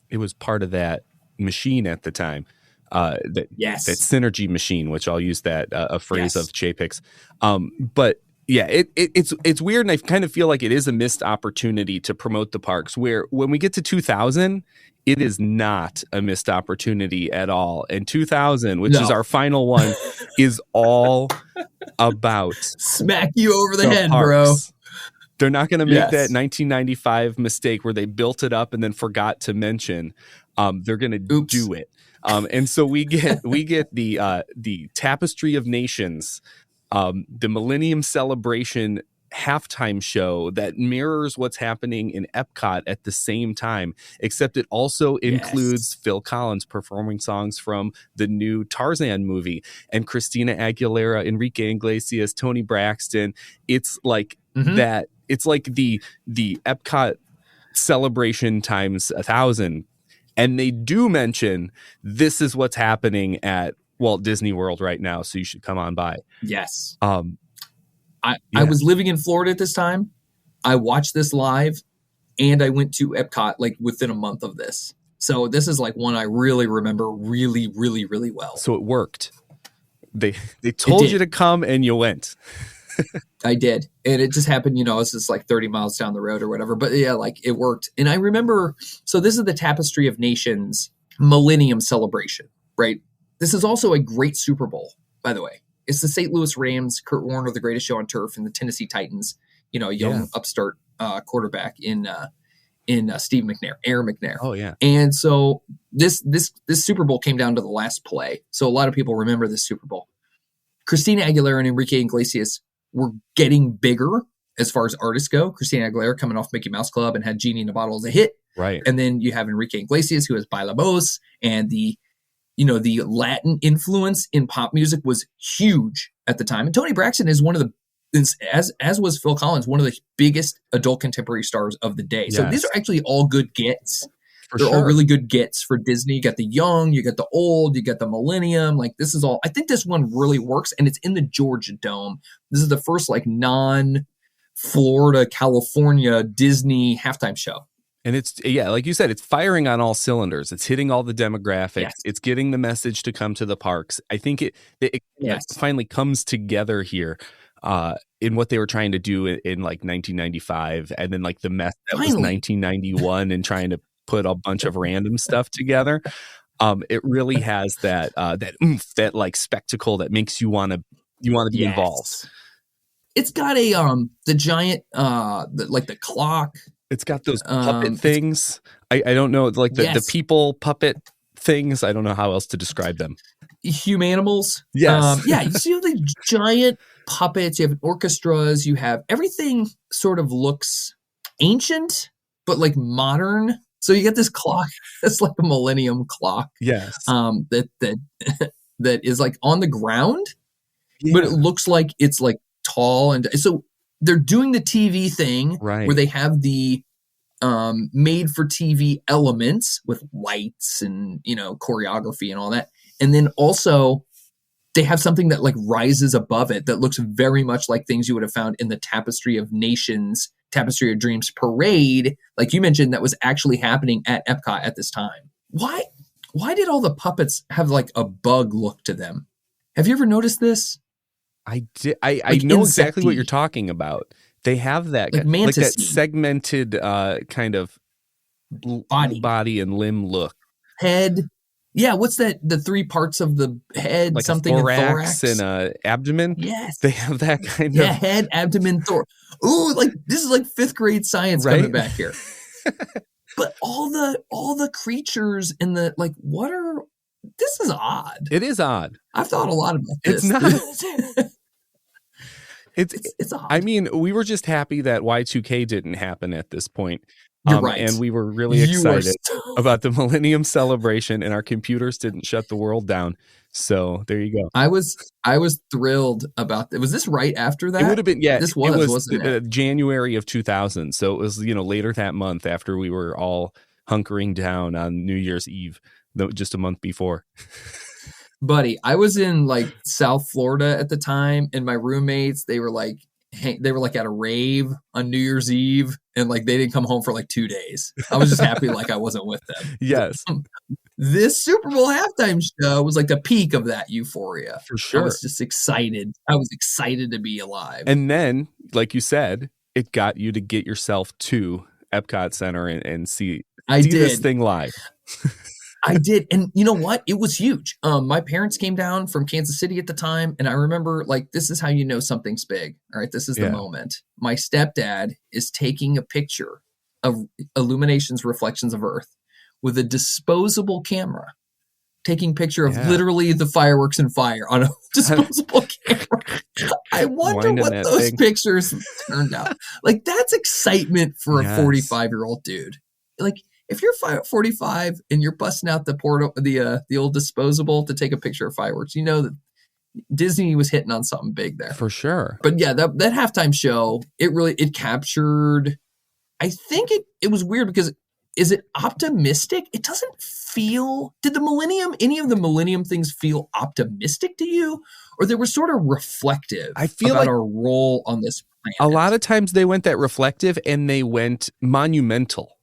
[SPEAKER 5] It was part of that machine at the time, that synergy machine, which I'll use that a phrase of Chapek's. But yeah, it's weird, and I kind of feel like it is a missed opportunity to promote the parks. Where when we get to 2000, it is not a missed opportunity at all. And 2000, which is our final one, is all about
[SPEAKER 1] smack you over the head,
[SPEAKER 5] parks. They're not going to make that
[SPEAKER 1] Yes.
[SPEAKER 5] 1995 mistake where they built it up and then forgot to mention. They're going to
[SPEAKER 1] Oops.
[SPEAKER 5] do it. And so we get the Tapestry of Nations, the Millennium Celebration halftime show that mirrors what's happening in Epcot at the same time, except it also includes Phil Collins performing songs from the new Tarzan movie and Christina Aguilera, Enrique Iglesias, Tony Braxton. It's like that. It's like the Epcot celebration times 1,000. And they do mention this is what's happening at Walt Disney World right now, so you should come on by.
[SPEAKER 1] Yes. I was living in Florida at this time. I watched this live, and I went to Epcot like within a month of this. So this is like one I really remember really, really, really well.
[SPEAKER 5] So it worked. They told you to come, and you went.
[SPEAKER 1] I did. And it just happened, it's just like 30 miles down the road or whatever. But yeah, like it worked. And I remember, so this is the Tapestry of Nations Millennium Celebration, right? This is also a great Super Bowl, by the way. It's the St. Louis Rams, Kurt Warner, the greatest show on turf, and the Tennessee Titans, young upstart quarterback in Steve McNair, Aaron McNair.
[SPEAKER 5] Oh, yeah.
[SPEAKER 1] And so this Super Bowl came down to the last play. So a lot of people remember this Super Bowl. Christina Aguilera and Enrique Iglesias were getting bigger as far as artists go. Christina Aguilera coming off Mickey Mouse Club and had Genie in a Bottle as a hit.
[SPEAKER 5] Right.
[SPEAKER 1] And then you have Enrique Iglesias, who has Baila Voz, and the Latin influence in pop music was huge at the time. And Tony Braxton is one of the, as was Phil Collins, one of the biggest adult contemporary stars of the day. So these are actually all good gets. They're all really good gets for Disney. You got the young, you got the old, you got the millennium. Like this is all, I think this one really works, and it's in the Georgia Dome. This is the first like non-Florida, California Disney halftime show.
[SPEAKER 5] And it's, like you said, it's firing on all cylinders. It's hitting all the demographics.
[SPEAKER 1] Yes.
[SPEAKER 5] It's getting the message to come to the parks. I think it finally comes together here in what they were trying to do in like 1995, and then like the mess that was 1991 and trying to put a bunch of random stuff together. It really has that oomph, that like spectacle that makes you want to be involved.
[SPEAKER 1] It's got the giant the clock.
[SPEAKER 5] It's got those puppet things. I don't know, like the people puppet things. I don't know how else to describe them.
[SPEAKER 1] Humanimals.
[SPEAKER 5] Yes.
[SPEAKER 1] You see the giant puppets. You have orchestras. You have everything sort of looks ancient, but like modern. So you get this clock. It's like a millennium clock.
[SPEAKER 5] Yes.
[SPEAKER 1] That is like on the ground, but it looks like it's like tall. And so they're doing the TV thing where they have the made for TV elements with lights and, choreography and all that. And then also they have something that like rises above it that looks very much like things you would have found in the Tapestry of Nations, Tapestry of Dreams parade. Like you mentioned, that was actually happening at Epcot at this time. Why did all the puppets have like a bug look to them? Have you ever noticed this?
[SPEAKER 5] I did. I know exactly what you're talking about. They have that like that segmented kind of body and limb look.
[SPEAKER 1] Head. Yeah, what's that? The three parts of the head,
[SPEAKER 5] like
[SPEAKER 1] something
[SPEAKER 5] a
[SPEAKER 1] thorax
[SPEAKER 5] and abdomen.
[SPEAKER 1] Yes,
[SPEAKER 5] they have that kind of
[SPEAKER 1] head, abdomen, thorax. Ooh, like this is like fifth grade science coming back here. But all the creatures in the like, this is odd.
[SPEAKER 5] It is odd.
[SPEAKER 1] I've thought a lot about this.
[SPEAKER 5] It's not. It's
[SPEAKER 1] odd.
[SPEAKER 5] I mean, we were just happy that Y2K didn't happen at this point.
[SPEAKER 1] You're right.
[SPEAKER 5] And we were really excited about the Millennium Celebration, and our computers didn't shut the world down. So there you go.
[SPEAKER 1] I was thrilled about that. Was this right after that?
[SPEAKER 5] It would have been,
[SPEAKER 1] This wasn't it?
[SPEAKER 5] January of 2000. So it was, later that month after we were all hunkering down on New Year's Eve, just a month before.
[SPEAKER 1] Buddy, I was in like South Florida at the time, and my roommates, they were like at a rave on New Year's Eve, and like they didn't come home for like 2 days. I was just happy like I wasn't with them.
[SPEAKER 5] Yes.
[SPEAKER 1] This Super Bowl halftime show was like the peak of that euphoria.
[SPEAKER 5] For sure.
[SPEAKER 1] I was just excited. I was excited to be alive.
[SPEAKER 5] And then, like you said, it got you to get yourself to Epcot Center and see this thing live.
[SPEAKER 1] I did. And you know what? It was huge. My parents came down from Kansas City at the time. And I remember, like, this is how you know something's big. All right. This is the moment. My stepdad is taking a picture of Illumination's Reflections of Earth with a disposable camera, taking picture of literally the fireworks and fire on a disposable camera. I wonder what those pictures turned out. Like, that's excitement for a 45-year-old dude. Like, if you're 45 and you're busting out the old disposable to take a picture of fireworks, you know that Disney was hitting on something big there.
[SPEAKER 5] For sure.
[SPEAKER 1] But yeah, that halftime show, it captured, I think it was weird because is it optimistic? It doesn't feel, any of the Millennium things feel optimistic to you? Or they were sort of reflective
[SPEAKER 5] I feel
[SPEAKER 1] about
[SPEAKER 5] like
[SPEAKER 1] our role on this planet?
[SPEAKER 5] A lot of times they went that reflective and they went monumental.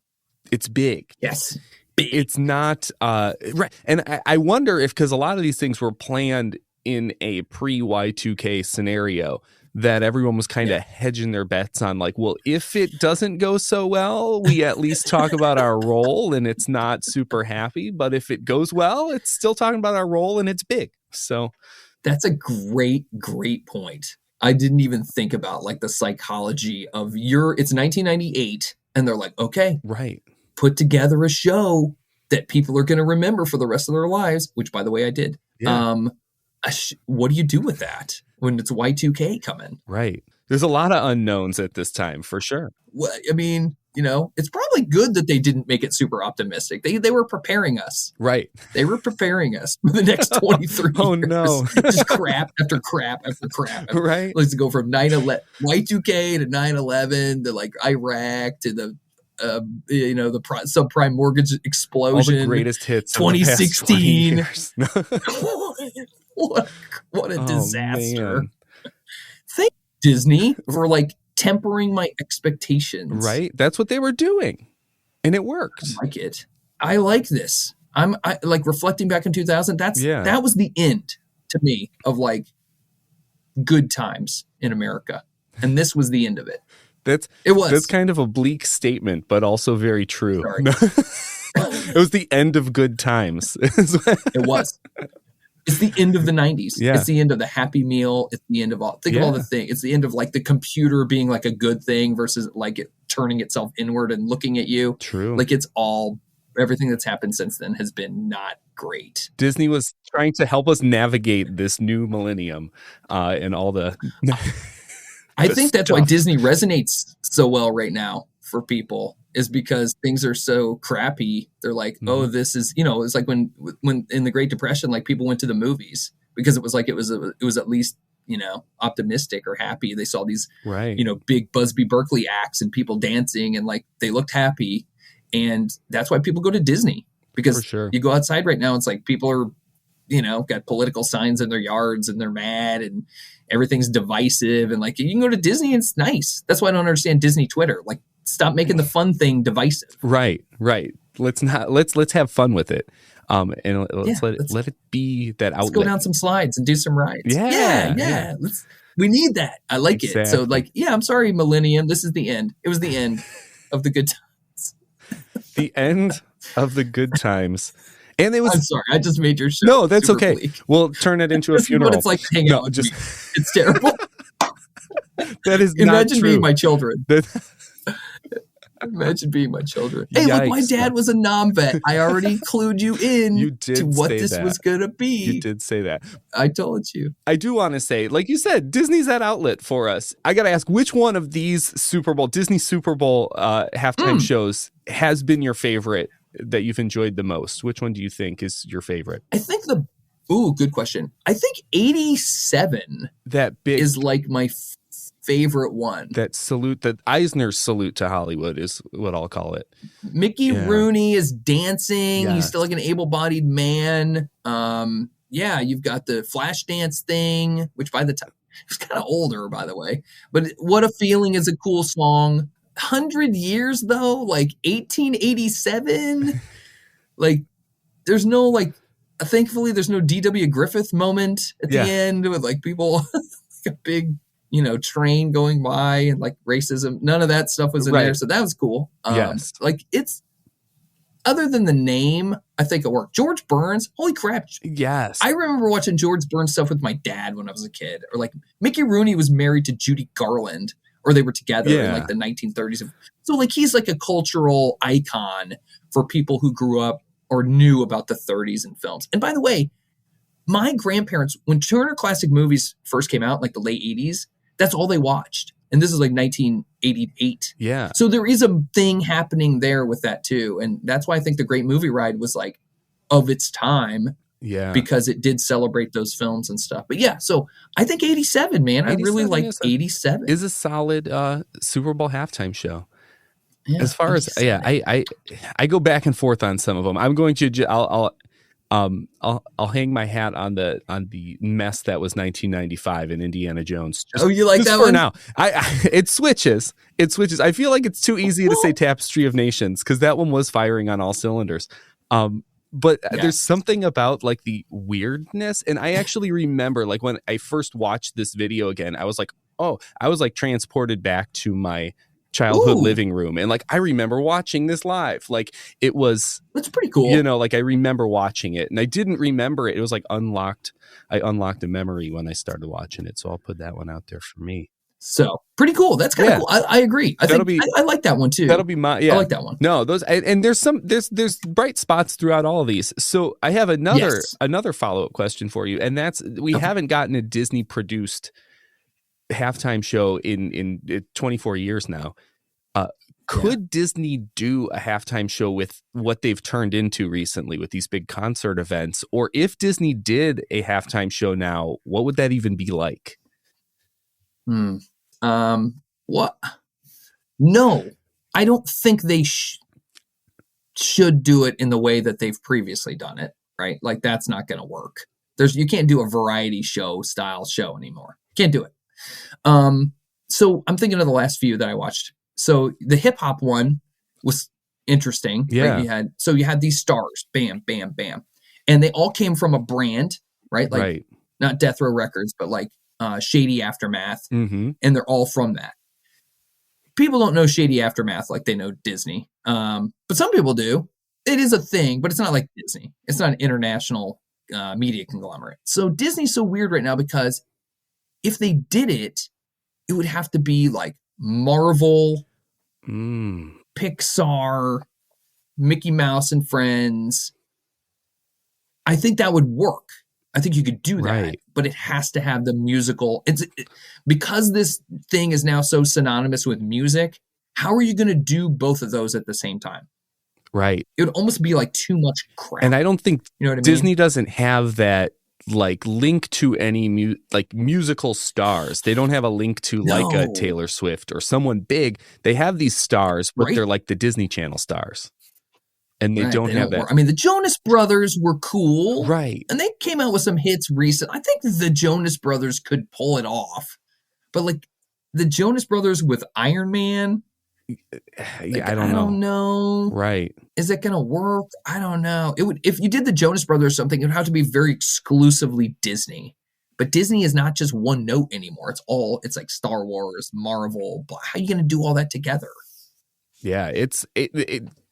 [SPEAKER 5] It's big.
[SPEAKER 1] Yes. Big.
[SPEAKER 5] It's not, right. And I wonder if, because a lot of these things were planned in a pre-Y2K scenario, that everyone was kind of hedging their bets on, like, well, if it doesn't go so well, we at least talk about our role and it's not super happy. But if it goes well, it's still talking about our role and it's big. So
[SPEAKER 1] that's a great, great point. I didn't even think about, like, the psychology of it's 1998 and they're like, okay,
[SPEAKER 5] right,
[SPEAKER 1] put together a show that people are going to remember for the rest of their lives, which, by the way, I did.
[SPEAKER 5] Yeah.
[SPEAKER 1] What do you do with that when it's Y2K coming?
[SPEAKER 5] Right. There's a lot of unknowns at this time, for sure.
[SPEAKER 1] Well, I mean, it's probably good that they didn't make it super optimistic. They were preparing us.
[SPEAKER 5] Right.
[SPEAKER 1] They were preparing us for the next 23 years.
[SPEAKER 5] Oh, no.
[SPEAKER 1] Just crap after crap after crap.
[SPEAKER 5] Right.
[SPEAKER 1] Let's go from Y2K to 9/11 to, like, Iraq to the the subprime mortgage explosion.
[SPEAKER 5] All the greatest hits
[SPEAKER 1] 2016. What a disaster.
[SPEAKER 5] Man.
[SPEAKER 1] Thank Disney for, like, tempering my expectations.
[SPEAKER 5] Right? That's what they were doing. And it worked.
[SPEAKER 1] I like it. I like this. I like reflecting back in 2000. That was the end to me of, like, good times in America. And this was the end of it. That's
[SPEAKER 5] kind of a bleak statement, but also very true.
[SPEAKER 1] Sorry.
[SPEAKER 5] It was the end of good times.
[SPEAKER 1] It was. It's the end of the 90s.
[SPEAKER 5] Yeah.
[SPEAKER 1] It's the end of the Happy Meal. It's the end of all the things. It's the end of, like, the computer being, like, a good thing versus, like, it turning itself inward and looking at you.
[SPEAKER 5] True.
[SPEAKER 1] Like, everything that's happened since then has been not great.
[SPEAKER 5] Disney was trying to help us navigate this new millennium and all the
[SPEAKER 1] I think that's why Disney resonates so well right now for people, is because things are so crappy. They're like, oh, this is, it's like when in the Great Depression, like, people went to the movies because it was like, it was at least, optimistic or happy. They saw these, big Busby Berkeley acts and people dancing and, like, they looked happy. And that's why people go to Disney, because you go outside right now, it's like people are, got political signs in their yards and they're mad and everything's divisive. And, like, you can go to Disney and it's nice. That's why I don't understand Disney Twitter. Like, stop making the fun thing divisive.
[SPEAKER 5] Right. Let's have fun with it. And let it be that outlet.
[SPEAKER 1] Let's go down some slides and do some rides. Yeah. We need that. I like it. So, like, I'm sorry, Millennium. This is the end. It was the end of the good times.
[SPEAKER 5] The end of the good times. And it was.
[SPEAKER 1] I'm sorry, I just made your show.
[SPEAKER 5] No, that's okay.
[SPEAKER 1] Bleak.
[SPEAKER 5] We'll turn it into a funeral.
[SPEAKER 1] What it's like to hang out with me. It's terrible.
[SPEAKER 5] That is not
[SPEAKER 1] Imagine
[SPEAKER 5] true.
[SPEAKER 1] being my children. Imagine being my children. Hey,
[SPEAKER 5] Yikes.
[SPEAKER 1] look, my dad was a nom-vet. I already clued you in to what this was going to be.
[SPEAKER 5] You did say that.
[SPEAKER 1] I told you.
[SPEAKER 5] I do want to say, like you said, Disney's that outlet for us. I got to ask, which one of these Disney Super Bowl halftime shows has been your favorite that you've enjoyed the most? Which one do you think is your favorite?
[SPEAKER 1] I think good question. I think 87
[SPEAKER 5] that big
[SPEAKER 1] is, like, my favorite one.
[SPEAKER 5] That Eisner's salute to Hollywood is what I'll call it.
[SPEAKER 1] Mickey Rooney is dancing.
[SPEAKER 5] Yes.
[SPEAKER 1] He's still, like, an able-bodied man. You've got the flash dance thing, which by the time he's kind of older, by the way. But What a Feeling is a cool song. 100 years though, like 1887. Like, there's no, like, thankfully there's no D.W. Griffith moment at the end with, like, people like a big train going by and, like, racism. None of that stuff was in there, so that was cool.
[SPEAKER 5] Yes.
[SPEAKER 1] Like, it's other than the name, I think it worked. George Burns, holy crap.
[SPEAKER 5] Yes.
[SPEAKER 1] I remember watching George Burns stuff with my dad when I was a kid. Or like Mickey Rooney was married to Judy Garland, or they were together in like the 1930s. So like he's like a cultural icon for people who grew up or knew about the 30s and films. And by the way, my grandparents, when Turner Classic Movies first came out in like the late 80s, that's all they watched. And this is like 1988.
[SPEAKER 5] Yeah.
[SPEAKER 1] So there is a thing happening there with that too. And that's why I think The Great Movie Ride was like of its time.
[SPEAKER 5] Yeah.
[SPEAKER 1] Because it did celebrate those films and stuff. But yeah, so I think 87, man. I really like 87.
[SPEAKER 5] Is a solid Super Bowl halftime show.
[SPEAKER 1] Yeah,
[SPEAKER 5] as far
[SPEAKER 1] 87.
[SPEAKER 5] as I go back and forth on some of them. I'm going to I'll hang my hat on the mess that was 1995 in Indiana Jones.
[SPEAKER 1] You like that
[SPEAKER 5] for
[SPEAKER 1] one?
[SPEAKER 5] Now, it switches. I feel like it's too easy to say Tapestry of Nations because that one was firing on all cylinders. But there's something about like the weirdness, and I actually remember like when I first watched this video again, I was like transported back to my childhood living room, and like I remember watching this live. Like that's pretty cool. Like I remember watching it, and I didn't remember it. It was like unlocked. I unlocked a memory when I started watching it, so I'll put that one out there for me.
[SPEAKER 1] So pretty cool. That's kind of cool. I agree. I like that one too.
[SPEAKER 5] That'll be I
[SPEAKER 1] like that one.
[SPEAKER 5] No, those and there's bright spots throughout all of these. So I have another follow-up question for you, and that's we haven't gotten a Disney produced halftime show in 24 years now. Could Disney do a halftime show with what they've turned into recently with these big concert events? Or if Disney did a halftime show now, what would that even be like?
[SPEAKER 1] What? No, I don't think they should do it in the way that they've previously done it, right? Like that's not going to work. You can't do a variety show style show anymore. Can't do it. So I'm thinking of the last few that I watched. So the hip hop one was interesting.
[SPEAKER 5] Yeah.
[SPEAKER 1] Right? You had these stars, bam, bam, bam. And they all came from a brand, right? Like not Death Row Records, but like Shady Aftermath, and they're all from that. People don't know Shady Aftermath like they know Disney, but some people do. It is a thing, but it's not like Disney. It's not an international media conglomerate. So Disney's so weird right now because if they did it, it would have to be like Marvel, Pixar, Mickey Mouse and Friends. I think that would work. I think you could do that, but it has to have the musical. Because this thing is now so synonymous with music. How are you going to do both of those at the same time?
[SPEAKER 5] Right.
[SPEAKER 1] It would almost be like too much crap.
[SPEAKER 5] And I don't think Disney
[SPEAKER 1] mean?
[SPEAKER 5] Doesn't have that like link to any musical stars. They don't have a link to like a Taylor Swift or someone big. They have these stars, but they're like the Disney Channel stars. And they don't have that.
[SPEAKER 1] Work. I mean, the Jonas Brothers were cool.
[SPEAKER 5] Right. And
[SPEAKER 1] they came out with some hits recent. I think the Jonas Brothers could pull it off. But like the Jonas Brothers with Iron Man.
[SPEAKER 5] I don't know. Right.
[SPEAKER 1] Is it going to work? I don't know. It would, if you did the Jonas Brothers something, it would have to be very exclusively Disney. But Disney is not just one note anymore. It's like Star Wars, Marvel. How are you going to do all that together?
[SPEAKER 5] Yeah,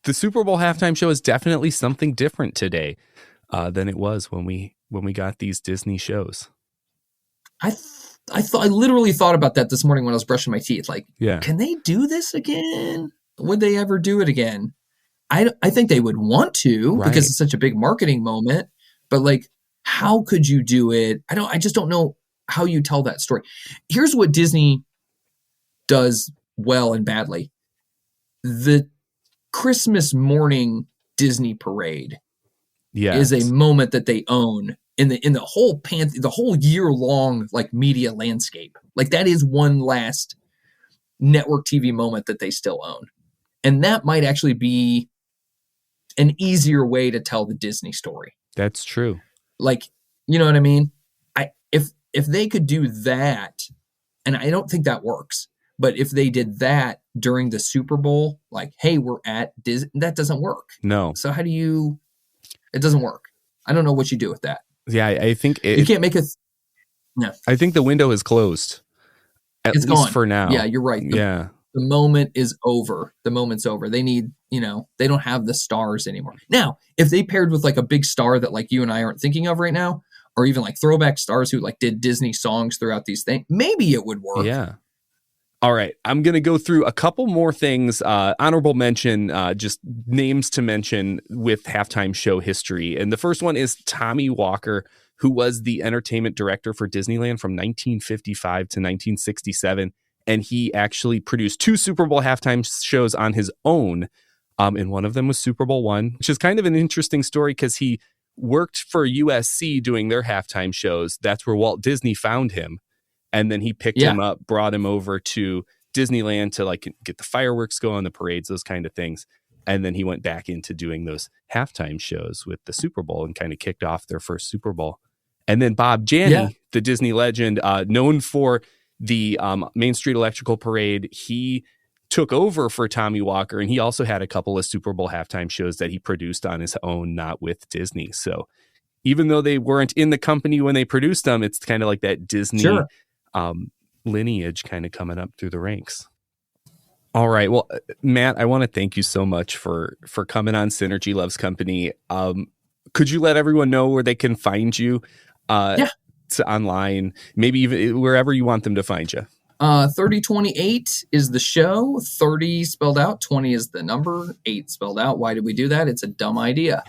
[SPEAKER 5] the Super Bowl halftime show is definitely something different today than it was when we got these Disney shows.
[SPEAKER 1] I literally thought about that this morning when I was brushing my teeth. Like,
[SPEAKER 5] yeah,
[SPEAKER 1] can they do this again? Would they ever do it again? I think they would want to because it's such a big marketing moment. But like, how could you do it? I just don't know how you tell that story. Here's what Disney does well and badly. The Christmas morning Disney parade is a moment that they own in the whole year long like media landscape. Like that is one last network TV moment that they still own. And that might actually be an easier way to tell the Disney story.
[SPEAKER 5] That's true.
[SPEAKER 1] Like, you know what I mean? If they could do that, and I don't think that works, but if they did that during the Super Bowl, like, hey, we're at Disney, that doesn't work.
[SPEAKER 5] No.
[SPEAKER 1] So how do you, it doesn't work. I don't know what you do with that.
[SPEAKER 5] Yeah, I think
[SPEAKER 1] you can't make it. No.
[SPEAKER 5] I think the window is closed. It's least gone for now.
[SPEAKER 1] Yeah, you're right. The moment is over. The moment's over. They need they don't have the stars anymore. Now, if they paired with like a big star that like you and I aren't thinking of right now, or even like throwback stars who like did Disney songs throughout these things, maybe it would work.
[SPEAKER 5] Yeah. All right. I'm going to go through a couple more things. Honorable mention, just names to mention with halftime show history. And the first one is Tommy Walker, who was the entertainment director for Disneyland from 1955 to 1967. And he actually produced 2 Super Bowl halftime shows on his own. And one of them was Super Bowl I, which is kind of an interesting story because he worked for USC doing their halftime shows. That's where Walt Disney found him. And then he picked him up, brought him over to Disneyland to like get the fireworks going, the parades, those kind of things. And then he went back into doing those halftime shows with the Super Bowl and kind of kicked off their first Super Bowl. And then Bob Janney, the Disney legend, known for the Main Street Electrical Parade, he took over for Tommy Walker, and he also had a couple of Super Bowl halftime shows that he produced on his own, not with Disney. So even though they weren't in the company when they produced them, it's kind of like that Disney lineage kind of coming up through the ranks. All right. Well, Matt, I want to thank you so much for coming on Synergy Loves Company. Could you let everyone know where they can find you online, maybe even wherever you want them to find you?
[SPEAKER 1] 3028 is the show. 30 spelled out, 20 is the number, 8 spelled out. Why did we do that? It's a dumb idea.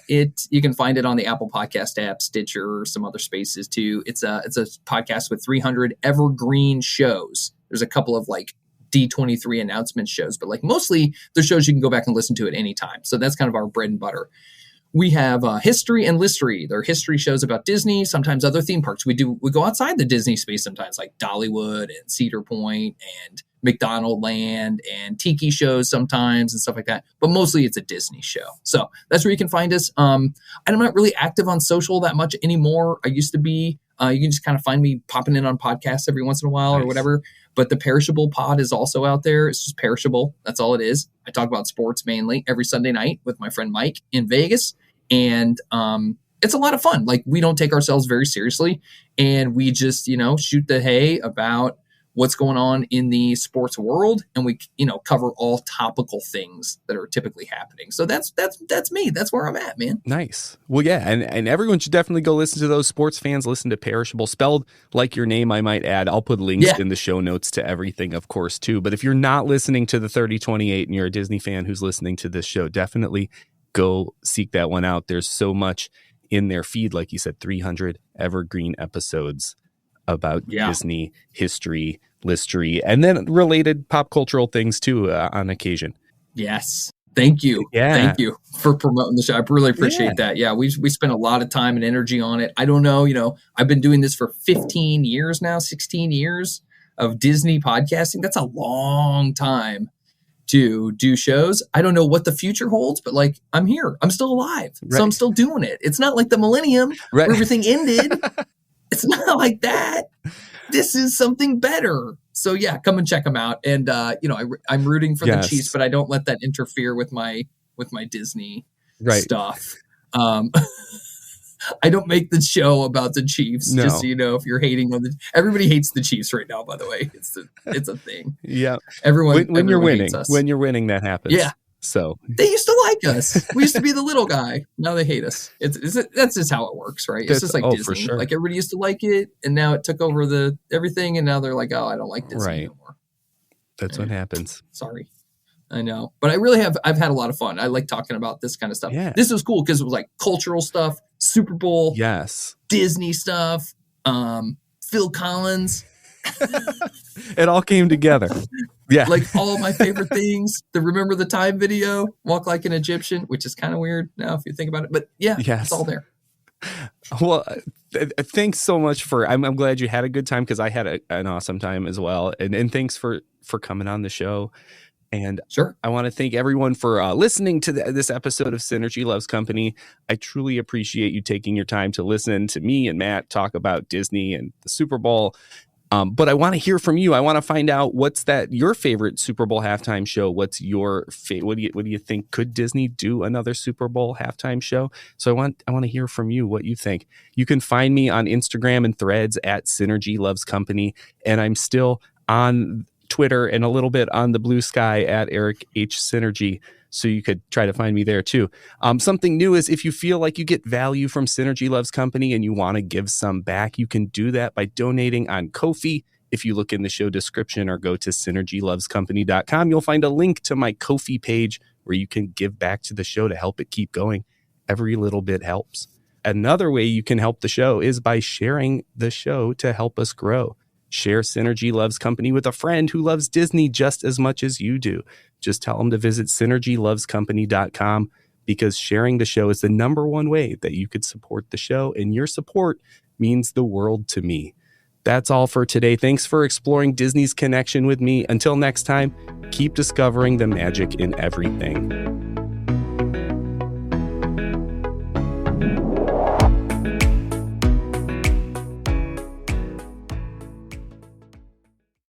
[SPEAKER 1] You can find it on the Apple Podcast app, Stitcher, some other spaces too. It's a podcast with 300 evergreen shows. There's a couple of like D23 announcement shows, but like mostly the shows you can go back and listen to at any time. So that's kind of our bread and butter. We have History and Listery. They're history shows about Disney, sometimes other theme parks. We go outside the Disney space sometimes, like Dollywood and Cedar Point and McDonald Land and Tiki shows sometimes and stuff like that. But mostly it's a Disney show. So that's where you can find us. I'm not really active on social that much anymore. I used to be. You can just kind of find me popping in on podcasts every once in a while or whatever. But the Parrishable pod is also out there. It's just Parrishable. That's all it is. I talk about sports mainly every Sunday night with my friend Mike in Vegas. And it's a lot of fun. Like, we don't take ourselves very seriously. And we just, shoot the hay about what's going on in the sports world. And we, cover all topical things that are typically happening. So that's me. That's where I'm at, man.
[SPEAKER 5] Nice. Well, yeah. And everyone should definitely go listen to those. Sports fans, listen to Parrishable, spelled like your name, I might add. I'll put links in the show notes to everything, of course, too. But if you're not listening to the 3028 and you're a Disney fan who's listening to this show, definitely go seek that one out. There's so much in their feed, like you said, 300 evergreen episodes about Disney history, listery, and then related pop cultural things too on occasion.
[SPEAKER 1] Yes. Thank you.
[SPEAKER 5] Yeah.
[SPEAKER 1] Thank you for promoting the show. I really appreciate that. Yeah. We spent a lot of time and energy on it. I don't know, I've been doing this for 15 years now, 16 years of Disney podcasting. That's a long time to do shows. I don't know what the future holds, but like, I'm here. I'm still alive. Right. So I'm still doing it. It's not like the millennium where everything ended. It's not like that. This is something better. So yeah, come and check them out. And I'm rooting for the Chiefs, but I don't let that interfere with my Disney stuff. I don't make the show about the Chiefs. No. Just so you know, if you're hating on everybody hates the Chiefs right now. By the way, it's a thing.
[SPEAKER 5] Yeah,
[SPEAKER 1] everyone.
[SPEAKER 5] When you're winning, that happens.
[SPEAKER 1] Yeah.
[SPEAKER 5] So
[SPEAKER 1] they used to like us. We used to be the little guy. Now they hate us. That's just how it works, right? It's just like Disney. For sure. Like, everybody used to like it, and now it took over everything, and now they're like, oh, I don't like Disney anymore.
[SPEAKER 5] That's what happens.
[SPEAKER 1] Sorry. I know, but I've had a lot of fun. I like talking about this kind of stuff. Yeah. This was cool because it was like cultural stuff, Super Bowl, Disney stuff, Phil Collins.
[SPEAKER 5] It all came together. Yeah.
[SPEAKER 1] Like all my favorite things. The Remember the Time video, Walk Like an Egyptian, which is kind of weird now if you think about it. But it's all there.
[SPEAKER 5] Well, thanks so much I'm glad you had a good time because I had an awesome time as well. And thanks for coming on the show. And I want to thank everyone for listening to this episode of Synergy Loves Company. I truly appreciate you taking your time to listen to me and Matt talk about Disney and the Super Bowl. But I want to hear from you. I want to find out what's your favorite Super Bowl halftime show. What's your what do you think? Could Disney do another Super Bowl halftime show? So I want to hear from you what you think. You can find me on Instagram and Threads at Synergy Loves Company, and I'm still on Twitter and a little bit on the Blue Sky at Eric H. Synergy. So you could try to find me there too. Something new is if you feel like you get value from Synergy Loves Company and you want to give some back, you can do that by donating on Ko-fi. If you look in the show description or go to synergylovescompany.com, you'll find a link to my Ko-fi page where you can give back to the show to help it keep going. Every little bit helps. Another way you can help the show is by sharing the show to help us grow. Share Synergy Loves Company with a friend who loves Disney just as much as you do. Just tell them to visit synergylovescompany.com because sharing the show is the number one way that you could support the show, and your support means the world to me. That's all for today. Thanks for exploring Disney's connection with me. Until next time, keep discovering the magic in everything.